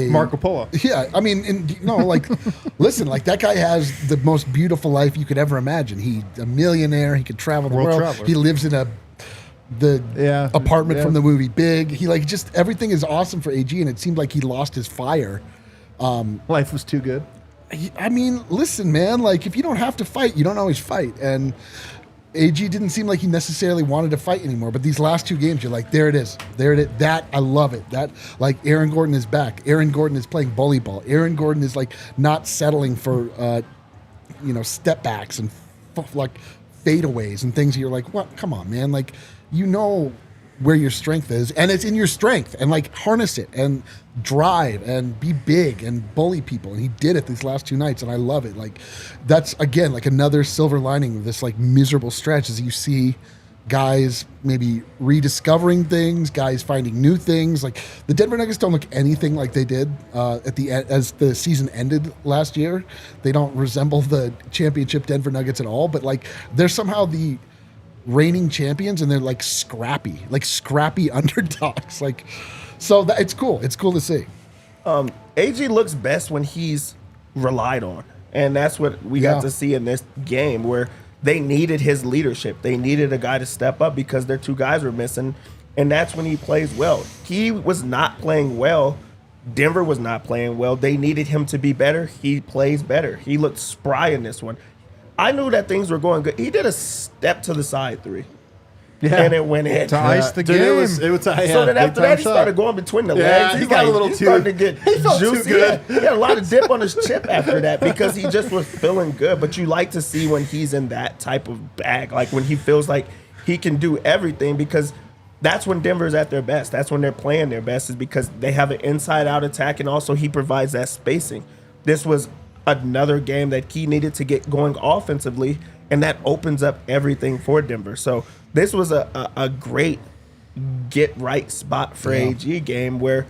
Marco Polo. Yeah, I mean, like, listen, like that guy has the most beautiful life you could ever imagine. He's a millionaire. He could travel the world. Traveler. He lives in the apartment from the movie Big. He like just everything is awesome for AG, and it seemed like he lost his fire. Life was too good. I mean, listen, man. Like if you don't have to fight, you don't always fight, and AG didn't seem like he necessarily wanted to fight anymore, but these last 2 games, you're like, there it is. That, I love it. That, like, Aaron Gordon is back. Aaron Gordon is playing bully ball. Aaron Gordon is, like, not settling for, step backs and, like, fadeaways and things. You're like, what? Come on, man. Like, you know where your strength is, and it's in your strength, and, like, harness it and drive and be big and bully people, and he did it these last 2 nights, and I love it. Like that's again like another silver lining of this like miserable stretch, as you see guys maybe rediscovering things, guys finding new things. Like the Denver Nuggets don't look anything like they did at the end as the season ended last year. They don't resemble the championship Denver Nuggets at all, but like they're somehow the reigning champions, and they're like scrappy underdogs. Like, so it's cool. It's cool to see. AG looks best when he's relied on, and that's what we got to see in this game, where they needed his leadership. They needed a guy to step up because their 2 guys were missing, and that's when he plays well. He was not playing well. Denver was not playing well. They needed him to be better. He plays better. He looked spry in this one. I knew that things were going good. He did a step to the side 3. and it went in. To ice the Dude, game. It was So then after that, he started going between the legs. he got a little he's too- starting to get he felt too juicy. good. He had a lot of dip on his chip after that because he just was feeling good. But you like to see when he's in that type of bag, like when he feels like he can do everything, because that's when Denver's at their best. That's when they're playing their best, is because they have an inside-out attack, and also he provides that spacing. This was another game that he needed to get going offensively, and that opens up everything for Denver. So this was a great get-right spot for AG game where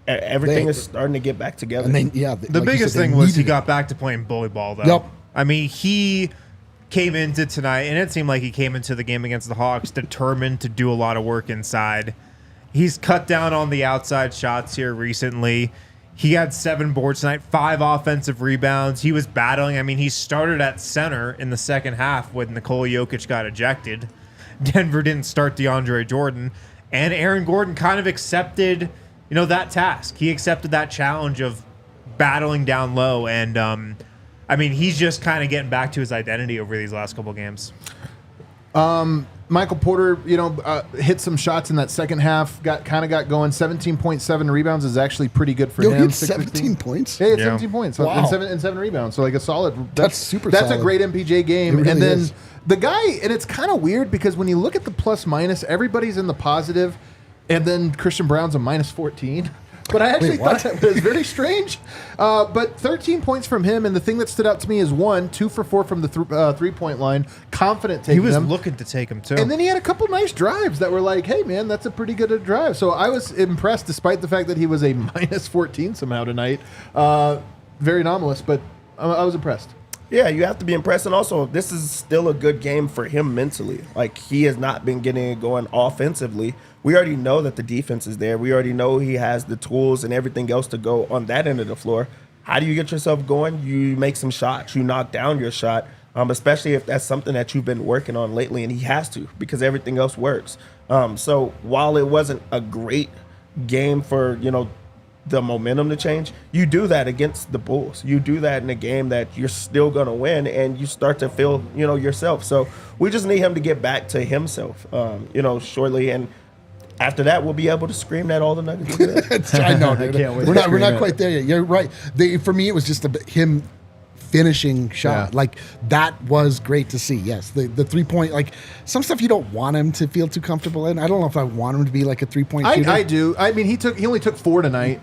everything is starting to get back together. And then, The biggest thing was he got back to playing bully ball, though. Yep. I mean, he came into tonight, and it seemed like he came into the game against the Hawks determined to do a lot of work inside. He's cut down on the outside shots here recently. He had 7 boards tonight, 5 offensive rebounds. He was battling. I mean, he started at center in the second half when Nikola Jokic got ejected. Denver didn't start DeAndre Jordan, and Aaron Gordon kind of accepted, that task. He accepted that challenge of battling down low, and I mean, he's just kind of getting back to his identity over these last couple games. Michael Porter, hit some shots in that second half. Got going. 17.7 rebounds is actually pretty good for Yo, him. he had 6-16. 17 points? Yeah, he had Yeah. 17 points Wow. and 7 rebounds. So like a solid. That's super That's solid. a great MPJ game. It really and then is. the guy, and it's kind of weird because when you look at the plus minus, everybody's in the positive, and then Christian Brown's a minus 14. But I actually Wait, what? thought that was very strange. But 13 points from him, and the thing that stood out to me is 2 for 4 from the 3-point line. Confident taking He was them. looking to take him, too. And then he had a couple nice drives that were like, hey, man, that's a pretty good drive. So I was impressed despite the fact that he was a minus 14 somehow tonight. Very anomalous, but I was impressed. Yeah, you have to be impressed. And also, this is still a good game for him mentally. Like, he has not been getting it going offensively. We already know that the defense is there. We already know he has the tools and everything else to go on that end of the floor. How do you get yourself going? You make some shots. You knock down your shot, especially if that's something that you've been working on lately. And he has to, because everything else works. So while it wasn't a great game for, the momentum to change, you do that against the Bulls. You do that in a game that you're still going to win, and you start to feel, yourself. So we just need him to get back to himself, shortly. And after that, we'll be able to scream that all the Nuggets are good. I know, dude. can't wait We're to not scream it. quite there yet. You're right. For me, it was just him finishing shot. Yeah. Like, that was great to see. Yes, the 3-point, like, some stuff you don't want him to feel too comfortable in. I don't know if I want him to be like a 3-point shooter. I do. I mean, he only took 4 tonight.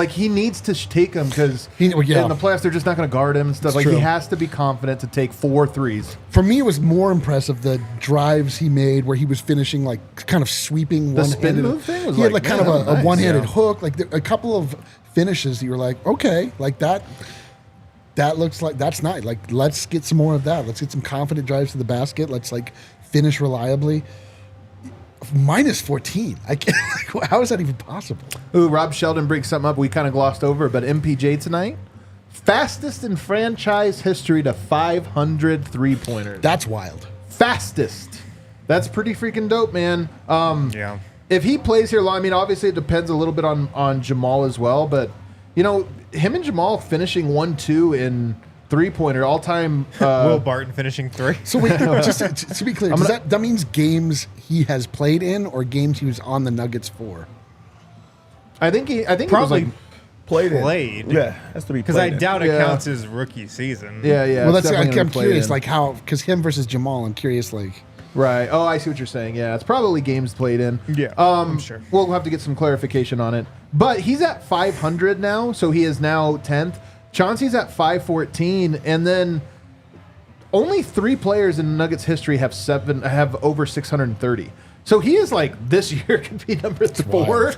He needs to take them because in the playoffs they're just not going to guard him and stuff. That's He true. has to be confident to take 4 threes. For me, it was more impressive the drives he made where he was finishing, like, kind of sweeping The one-handed. spin move thing was he had like, like kind man, of that was a nice. one-handed Yeah. hook, like a couple of finishes that you were like, okay, like that looks like that's nice. Like, let's get some more of that. Let's get some confident drives to the basket. Let's like finish reliably. Minus 14. I can't. How is that even possible? Ooh, Rob Sheldon brings something up we kind of glossed over, but MPJ tonight, fastest in franchise history to 500 3-pointers. That's wild. Fastest. That's pretty freaking dope, man. Yeah. If he plays here long, I mean, obviously it depends a little bit on Jamal as well, but him and Jamal finishing 1-2 in 3-pointer all-time. Will Barton finishing 3. So wait, just to be clear, that means games he has played in or games he was on the Nuggets for? I think it was Probably like, played. Yeah, has to be Because I played in. doubt it Yeah. counts as rookie season. yeah. Well, it's definitely I'm gonna be played curious, in. like how, because him versus Jamal, I'm curious, like. Right. Oh, I see what you're saying. Yeah, it's probably games played in. Yeah, I'm sure. We'll have to get some clarification on it. But he's at 500 now, so he is now 10th. Chauncey's at 514, and then only 3 players in Nuggets history have over 630. So he is like, this year could be number 4.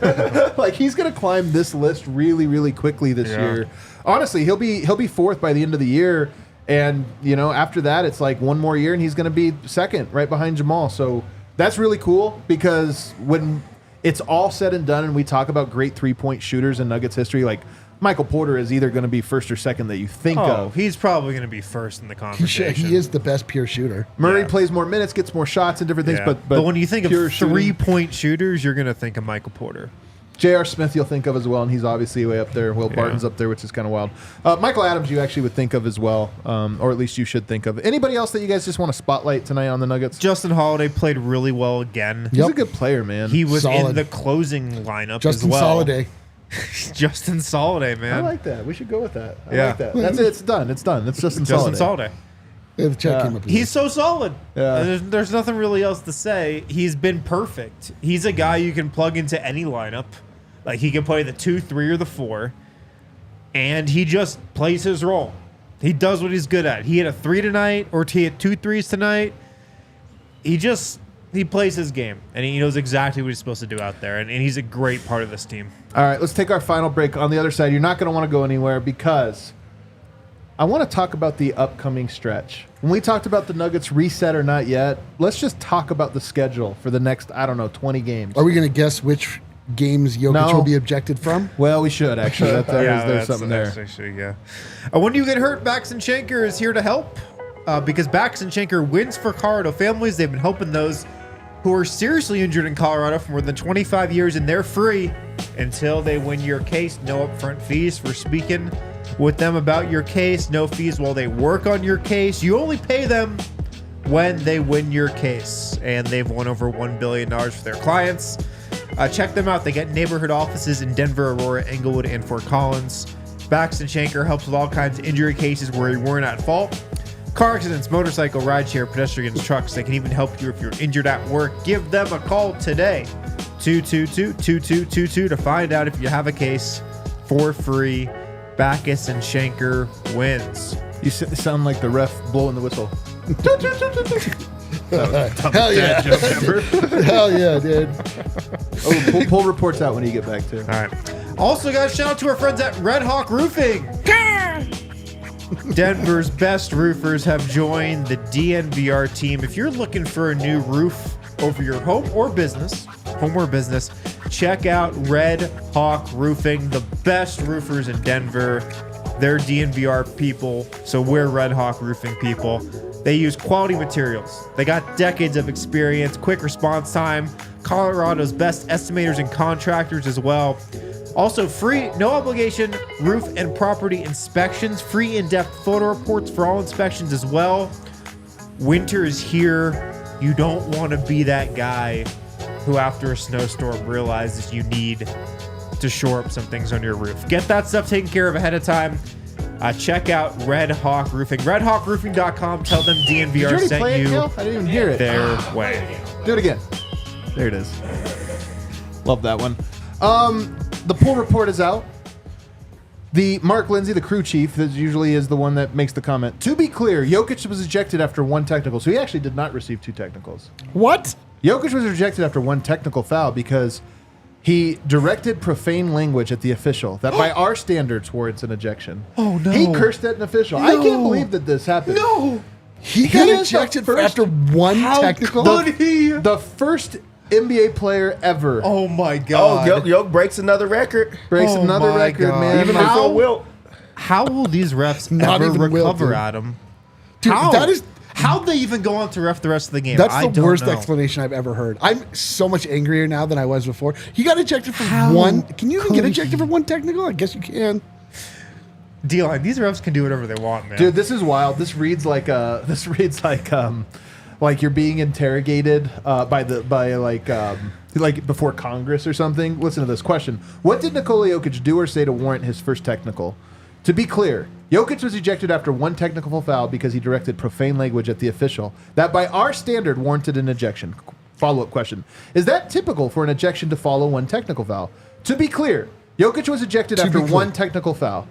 Like, he's going to climb this list really, really quickly this year. Honestly, he'll be 4th by the end of the year. And, after that, it's like one more year and he's going to be 2nd right behind Jamal. So that's really cool because when it's all said and done and we talk about great 3-point shooters in Nuggets history, like Michael Porter is either going to be 1st or 2nd that you think of. He's probably going to be 1st in the conversation. He is the best pure shooter. Murray plays more minutes, gets more shots and different things, Yeah. but when you think of pure shooting- 3-point shooters, you're going to think of Michael Porter. J.R. Smith you'll think of as well, and he's obviously way up there. Will Barton's up there, which is kind of wild. Michael Adams you actually would think of as well, or at least you should think of. Anybody else that you guys just want to spotlight tonight on the Nuggets? Justin Holiday played really well again. He's a good player, man. He was Solid. in the closing lineup Justin as well. SOLIDAY. Justin SOLIDAY, man. I like that. We should go with that. I Yeah. like that. That's it. It's done. It's done. It's Justin Justin SOLIDAY. SOLIDAY. Yeah, the chat came up. He's so solid. Yeah. There's nothing really else to say. He's been perfect. He's a guy you can plug into any lineup. Like, he can play the 2, 3, or the 4. And he just plays his role. He does what he's good at. He hit a 3 tonight, or he hit 2 threes tonight. He plays his game, and he knows exactly what he's supposed to do out there, and he's a great part of this team. All right, let's take our final break. On the other side, you're not going to want to go anywhere because I want to talk about the upcoming stretch. When we talked about the Nuggets reset or not yet, let's just talk about the schedule for the next, 20 games. Are we going to guess which games Jokic will be ejected from? Well, we should, actually. There's something there. Actually, yeah. When you get hurt, Baxton Shanker is here to help because Baxton Shanker wins for Colorado families. They've been helping those who are seriously injured in Colorado for more than 25 years, and they're free until they win your case. No upfront fees for speaking with them about your case. No fees while they work on your case. You only pay them when they win your case, and they've won over $1 billion for their clients. Check them out. They get neighborhood offices in Denver, Aurora, Englewood, and Fort Collins. Baxton Shanker helps with all kinds of injury cases where you weren't at fault. Car accidents, motorcycle, rideshare, pedestrians, trucks. They can even help you if you're injured at work. Give them a call today. 222-2222 to find out if you have a case for free. Backus and Shanker wins. You sound like the ref blowing the whistle. Hell yeah. Hell yeah, dude. Oh, pull reports out when you get back, too. All right. Also, guys, shout out to our friends at Red Hawk Roofing. Denver's best roofers have joined the DNVR team. If you're looking for a new roof over your home or business, check out Red Hawk Roofing, the best roofers in Denver. They're DNVR people, so we're Red Hawk Roofing people. They use quality materials. They got decades of experience, quick response time, Colorado's best estimators and contractors as well. Also, free, no obligation roof and property inspections, free in-depth photo reports for all inspections as well. Winter is here. You don't want to be that guy who, after a snowstorm, realizes you need to shore up some things on your roof. Get that stuff taken care of ahead of time. Check out Red Hawk Roofing. RedHawkRoofing.com. Tell them DNVR sent you I didn't even hear it. their way. Do it again. There it is. Love that one. The pool report is out. The Mark Lindsay, the crew chief, that usually is the one that makes the comment. To be clear, Jokic was ejected after 1 technical, so he actually did not receive 2 technicals. What? Jokic was ejected after 1 technical foul because he directed profane language at the official that, by our standards, warrants an ejection. Oh, no. He cursed at an official. I can't believe that this happened. No! He got is the ejected first- after 1 technical? Could he? The first NBA player ever Oh, my Oh, God. Yoke breaks another record. breaks Oh another my record, God. man. Even Like, before Wilt. How will these refs Not ever even Will, recover, dude. Adam? Dude, How? that is... How'd they even go on to ref the rest of the game? That's I the don't worst know. explanation I've ever heard. I'm so much angrier now than I was before. He got ejected from How 1. Can you even could get ejected he? from 1 technical? I guess you can. D-line, these refs can do whatever they want, man. dude, this is wild. This reads like like you're being interrogated by before Congress or something. Listen to this question: what did Nikola Jokic do or say to warrant his first technical? To be clear, Jokic was ejected after 1 technical foul because he directed profane language at the official that, by our standard, warranted an ejection. Follow-up question: is that typical for an ejection to follow 1 technical foul? To be clear, Jokic was ejected after 1 technical foul.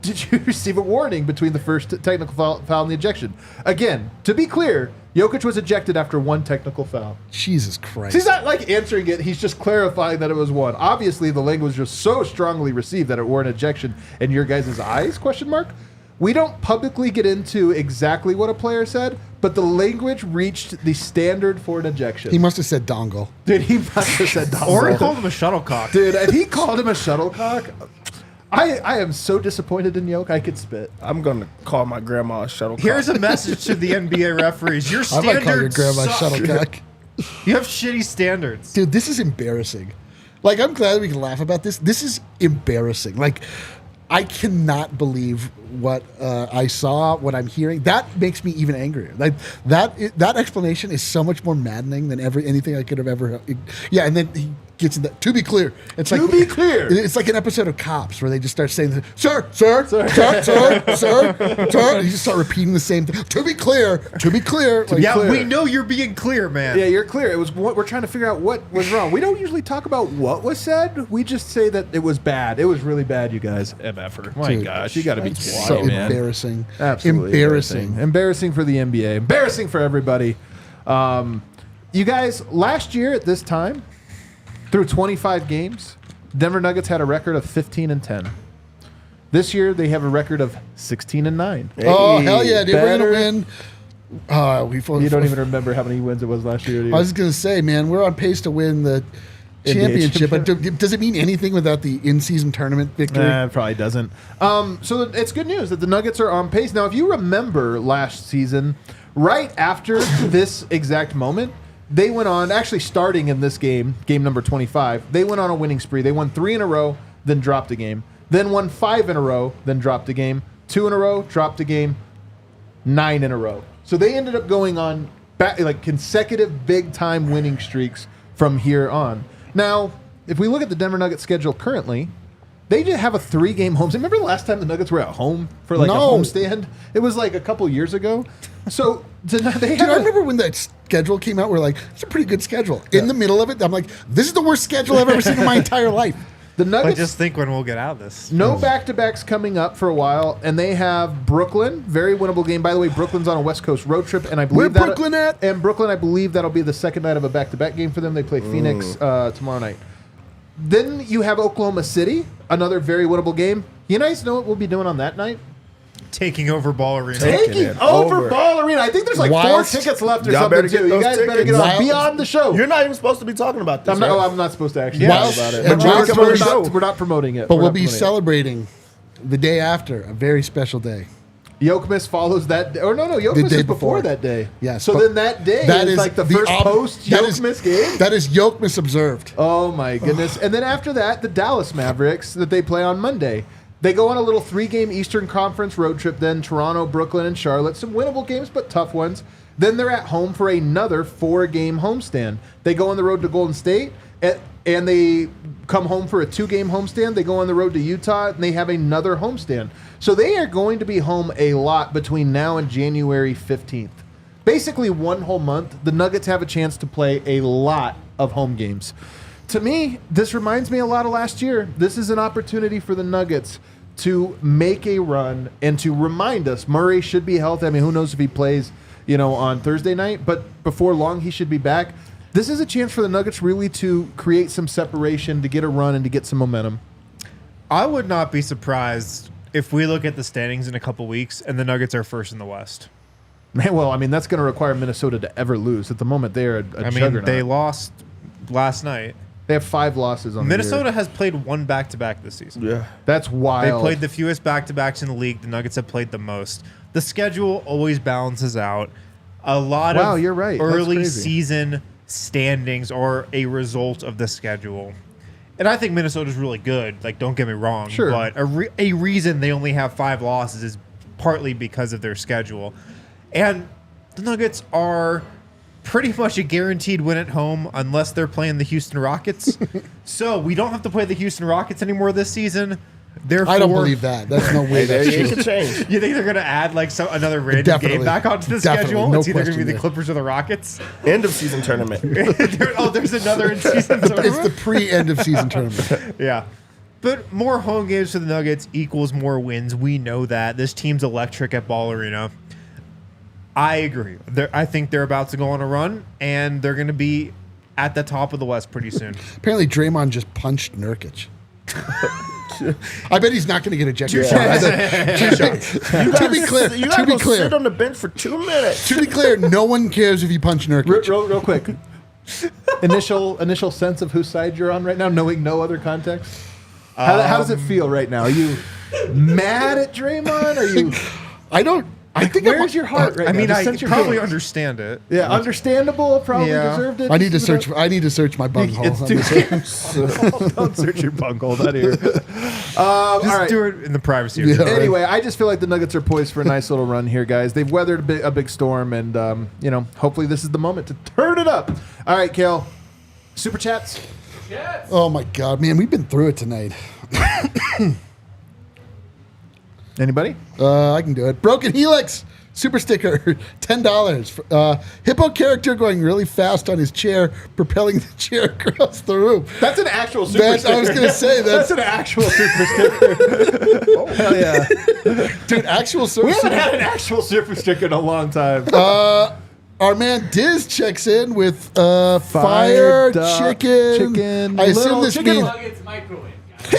Did you receive a warning between the first technical foul and the ejection? Again, to be clear, Jokic was ejected after 1 technical foul. Jesus Christ. He's not like answering it. He's just clarifying that it was 1. Obviously, the language was just so strongly received that it wore an ejection in your guys' eyes, question mark. We don't publicly get into exactly what a player said, but the language reached the standard for an ejection. He must have said dongle. Dude, he must have said dongle. Or he called him a shuttlecock. Dude, if he called him a shuttlecock, I am so disappointed in Yoke. I could spit. I'm going to call my grandma a shuttlecock. Here's a message to the NBA referees. Your I standards might call your grandma suck. shuttlecock. You have shitty standards. Dude, this is embarrassing. Like, I'm glad we can laugh about this. This is embarrassing. Like, I cannot believe what I saw, what I'm hearing. That makes me even angrier. Like that explanation is so much more maddening than anything I could have ever. Yeah, and then he gets in that. To be clear, it's To like be clear. It's like an episode of Cops where they just start saying, "Sir, sir, sir, sir, sir, sir." And you just start repeating the same thing. To be clear, to be clear. Like, Yeah, clear. we know you're being clear, man. Yeah, you're clear. It was what we're trying to figure out what was wrong. We don't usually talk about what was said. We just say that it was bad. It was really bad, you guys. MFer. My Dude, gosh, you got to be that's kidding so me, man. embarrassing. Absolutely embarrassing. Embarrassing for the NBA. Embarrassing for everybody. You guys, last year at this time, through 25 games, Denver Nuggets had a record of 15-10. This year they have a record of 16-9. Oh hell yeah, dude! We're better. gonna win. You don't even remember how many wins it was last year. Do you? I was gonna say, man, we're on pace to win the championship. But does it mean anything without the in-season tournament victory? Nah, it probably doesn't. So it's good news that the Nuggets are on pace. Now, if you remember last season, right after this exact moment, they went on, actually starting in this game number 25, they went on a winning spree. They won 3 in a row, then dropped a game. Then won 5 in a row, then dropped a game. 2 in a row, dropped a game. 9 in a row. So they ended up going on consecutive big-time winning streaks from here on. Now, if we look at the Denver Nuggets schedule currently, they just have a 3-game homestand. Remember the last time the Nuggets were at home for a homestand? It was like a couple years ago. So they Dude, I remember when that schedule came out. We're like, it's a pretty good schedule. In the middle of it, I'm like, this is the worst schedule I've ever seen in my entire life. the But Nuggets just think when we'll get out of this. no back-to-backs coming up for a while, and they have Brooklyn, very winnable game. By the way, Brooklyn's on a West Coast road trip, and I believe Where Brooklyn at? And Brooklyn, I believe that'll be the second night of a back-to-back game for them. They play Phoenix tomorrow night. Then you have Oklahoma City, another very winnable game. You guys know what we'll be doing on that night? Taking over Ball Arena. Taking it over over. Ball Arena. I think there's like Whilst- 4 tickets left or Y'all something better to get do. You those guys better tickets. get on Whilst- beyond the show. You're not even supposed to be talking about this. I'm not, right? I'm not supposed to actually Yes. talk about it. But We're not promoting it. But We're we'll not be promoting it. celebrating the day after, a very special day. Yokmas follows that day. Or no, Yokmas day is before before. that day. Yes, So but then that day is like the first post that is- Yokmas game? That is Yokmas observed. Oh my goodness. And then after that, the Dallas Mavericks that they play on Monday. They go on a little 3-game Eastern Conference road trip, then Toronto, Brooklyn, and Charlotte. Some winnable games, but tough ones. Then they're at home for another 4-game homestand. They go on the road to Golden State, and they come home for a 2-game homestand. They go on the road to Utah, and they have another homestand. So they are going to be home a lot between now and January 15th. Basically, one whole month, the Nuggets have a chance to play a lot of home games. To me, this reminds me a lot of last year. This is an opportunity for the Nuggets to make a run and to remind us Murray should be healthy. I mean, who knows if he plays, on Thursday night, but before long he should be back. This is a chance for the Nuggets really to create some separation, to get a run and to get some momentum. I would not be surprised if we look at the standings in a couple weeks and the Nuggets are first in the West. Man, well, I mean, that's going to require Minnesota to ever lose. At the moment, they are a juggernaut. They lost last night. They have 5 losses on the Minnesota year. has played 1 back-to-back this season. Yeah. That's They wild. played the fewest back-to-backs in the league. The Nuggets have played the most. The schedule always balances out. A lot Wow, of you're right. That's early crazy. season standings are a result of the schedule. And I think Minnesota's really good. Like, don't get me wrong. Sure. But a reason they only have 5 losses is partly because of their schedule. And the Nuggets are pretty much a guaranteed win at home unless they're playing the Houston Rockets. So we don't have to play the Houston Rockets anymore this season. Therefore, I don't believe that. That's no way. That's It true. can change. You think they're going to add like another random Definitely. game back onto the Definitely. schedule? No It's either going to be question the there. Clippers or the Rockets. End of season tournament. There's another in-season It's tournament. the pre-end of season tournament. Yeah. But more home games for the Nuggets equals more wins. We know that. This team's electric at Ball Arena. I agree. I think they're about to go on a run, and they're going to be at the top of the West pretty soon. Apparently, Draymond just punched Nurkic. I bet he's not going to get ejected. To be clear, You to gotta be go clear, sit on the bench for 2 minutes. to be clear, no one cares if you punch Nurkic. Real quick. Initial sense of whose side you're on right now, knowing no other context. How does it feel right now? Are you mad at Draymond? Are you? I don't. I think Where's your heart right I now? mean, Just I sense your probably feelings. understand it. Yeah, understandable. Probably Yeah. deserved it. I need to Just, you know, search. I need to search my bunghole. It's too Don't search your bunghole. Not here. All Just right. do it in the privacy of Yeah. your Anyway, I just feel like the Nuggets are poised for a nice little run here, guys. They've weathered a big storm, and hopefully this is the moment to turn it up. All right, Kale. Super chats. Oh my God, man, we've been through it tonight. Anybody? I can do it. Broken Helix. Super sticker, $10. Hippo character going really fast on his chair, propelling the chair across the room. That's an actual super sticker. I was going to say That's an actual super sticker. Oh, hell yeah. dude, actual super We haven't sticker. had an actual super sticker in a long time. Our man Diz checks in with fire duck, chicken. I assume little this chicken means. Nuggets microwave.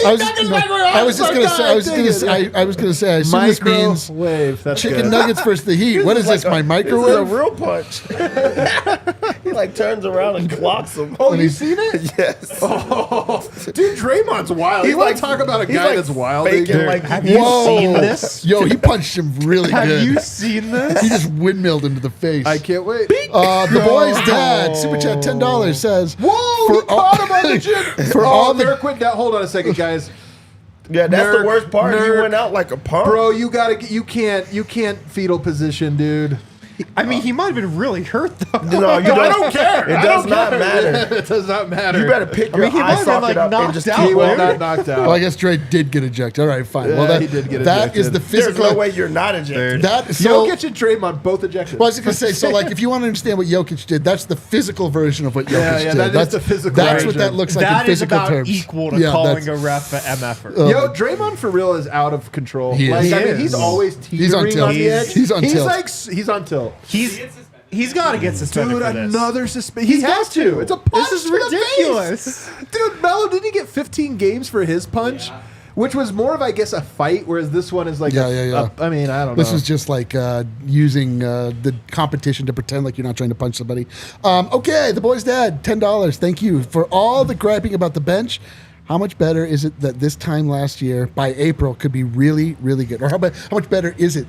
I was just gonna say. I assume this means Microwave. That's chicken good. nuggets versus the heat. What is this? My This is a microwave? real punch. He like turns around and clocks him. Oh, you seen it? Yes. Oh, dude, Draymond's wild. You He's want like- to talk about a he's guy like that's wild? faking dude? like Have you seen this? Yo, he punched him really Have good. you seen this? He just windmilled into the face. I can't wait. The boy's dad, super chat $10 says, Whoa, he caught him on the chin. for all the they're quit down. Hold on a second, guys. Yeah, that's Nerd, the worst part. nerd. He went out like a punk. Bro, you can't fetal position, dude. I mean, he might have been really hurt though. No, you don't. I don't care. It I does don't not care. matter. It does not matter. You better pick your he might eye have been, socket like, up and knocked just out. He keep was Dude. not knocked out. Well, I guess Dre did get ejected. All right, fine. Yeah, well, he did get that is ejected. the There's physical. no way you're not ejected. That so. Jokic and Draymond both ejected. Well, I was going to say, so like, if you want to understand what Jokic did, that's the physical version of what Jokic Yeah, did. that is that's the physical That's what version. that looks like in That is physical about terms. equal to Yeah, calling that's- a ref a MFer. Yo, Draymond for real is out of control. He is. Like, He I mean, is. he's always He's on teetering tilt. on the edge. He's on tilt. He's on tilt. He's got to get suspended Dude, for this. another suspension. He has to. It's a punch. This is to the ridiculous. face. Dude, Melo, didn't he get 15 games for his punch? Which was more of, I guess, a fight, whereas this one is like, Yeah. I mean, I don't know. This was just like using the competition to pretend like you're not trying to punch somebody. Okay, the boy's dad, $10. Thank you for all the griping about the bench. How much better is it that this time last year, by April, could be really, really good? Or how much better is it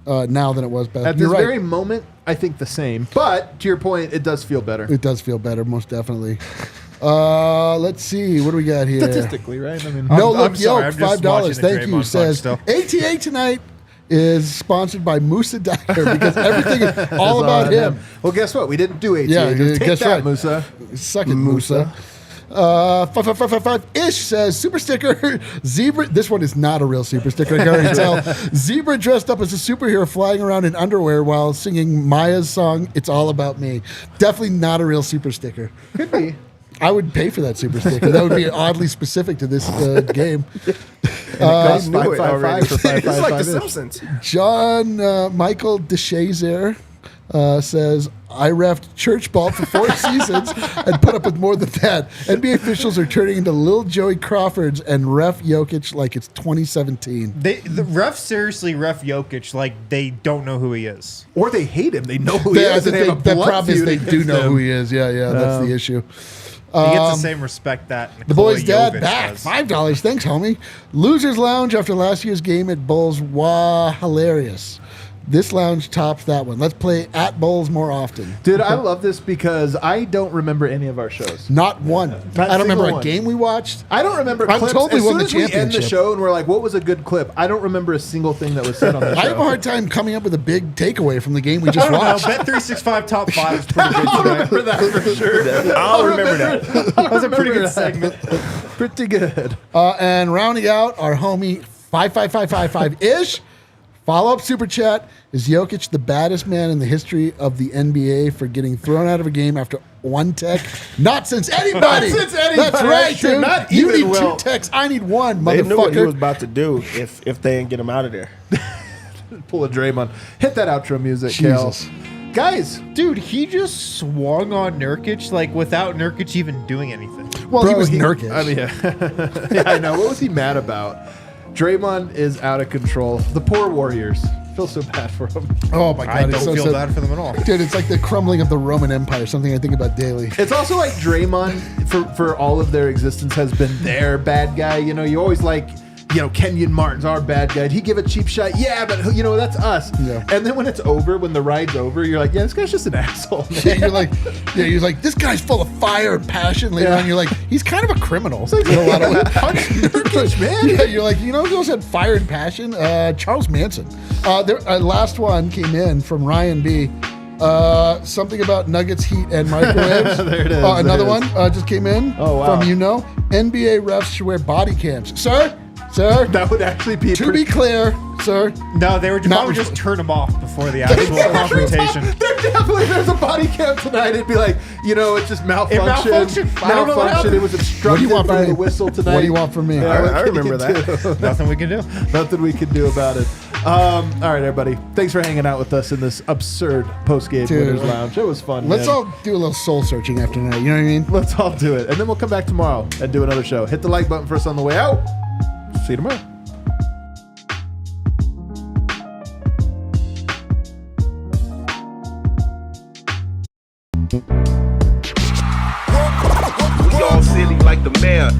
now than it was back? At You're this right. very moment, I think the same. But to your point, it does feel better. It does feel better, most definitely. Let's see. What do we got here? Statistically, right? I mean, No I'm Look sorry, Yoke, I'm just watching $5. the Thank Draymond you. punch Says still. ATA tonight is sponsored by Musa Dyer because everything is all about him. Well, guess what? We didn't do 18. Yeah, Take guess that, right. Musa. Suck it, Musa. 55555 ish says super sticker zebra. This one is not a real super sticker. I can already tell. Zebra dressed up as a superhero flying around in underwear while singing Maya's song "It's All About Me." Definitely not a real super sticker. Could be. I would pay for that super sticker. That would be oddly specific to this game. I knew it 555 already. for It's like 555 The ish. Simpsons. John Michael DeShazer says, I refed church ball for 4 seasons and put up with more than that. NBA officials are turning into little Joey Crawfords and ref Jokic like it's 2017. The refs seriously ref Jokic like they don't know who he is. Or they hate him. They know who he I is. think and they have a the blood problem is feud they do against know him. who he is. Yeah, that's the issue. He gets the same respect that The Nikola boy's dad Jokic back. does. $5. Thanks, homie. Losers Lounge after last year's game at Bulls. Wow, hilarious. This lounge tops that one. Let's play at Bulls more often. Dude, I love this because I don't remember any of our shows. Not one. I don't remember single a one. game we watched. I don't remember I'm clips. told we as won soon the as we end the championship. show and we're like, what was a good clip? I don't remember a single thing that was said on the show. I have a hard time coming up with a big takeaway from the game we just I don't know. watched. Bet365 top 5 is pretty good I today. remember that for sure. I'll remember that. That was a pretty good segment. Pretty good. And rounding out our homie 55555-ish. Follow-up super chat. Is Jokic the baddest man in the history of the NBA for getting thrown out of a game after 1 tech? Not since anybody. Not since anybody. That's right, Sure, dude. not You even need Will. 2 techs. I need 1, They knew what he was motherfucker. about to do if they didn't get him out of there. Pull a Draymond. Hit that outro music, Kale. Jesus. Guys, Dude, he just swung on Nurkic like without Nurkic even doing anything. Well, bro, he was Nurkic. I mean, yeah. Yeah, I know. What was he mad about? Draymond is out of control. The poor Warriors. Feel so bad for him. Oh, my God. I it's don't so feel sad. bad for them at all. Dude, it's like the crumbling of the Roman Empire, something I think about daily. It's also like Draymond, for all of their existence, has been their bad guy. You know, you always like Kenyon Martin's our bad guy. Did he give a cheap shot? Yeah, but that's us. Yeah. And then when it's over, when the ride's over, you're like, yeah, this guy's just an asshole, man. You're like, this guy's full of fire and passion. Later on, you're like, he's kind of a criminal. It's like, in a lot of ways. punch Nurkic, man. Yeah, you're like, who else had fire and passion? Charles Manson. Last one came in from Ryan B. Something about Nuggets, Heat, and microwaves. There it is. Another one just came in Oh, wow. from NBA refs should wear body cams. Sir, That would actually be to be clear, sir. No, they were Not probably just turn them off before the actual confrontation. There's a body cam tonight. It'd be like, it's just malfunction. malfunctioned. I don't know what happened. It was What do obstructed you want by from me? the whistle tonight. What do you want from me? Yeah, I what can remember you that. do? Nothing we can do. Nothing we can do about it. All right, everybody. Thanks for hanging out with us in this absurd post-game Dude. winners lounge. It was fun. Let's man. all do a little soul searching after tonight. You know what I mean? Let's all do it. And then we'll come back tomorrow and do another show. Hit the like button for us on the way out. See you tomorrow. We all silly like the mayor.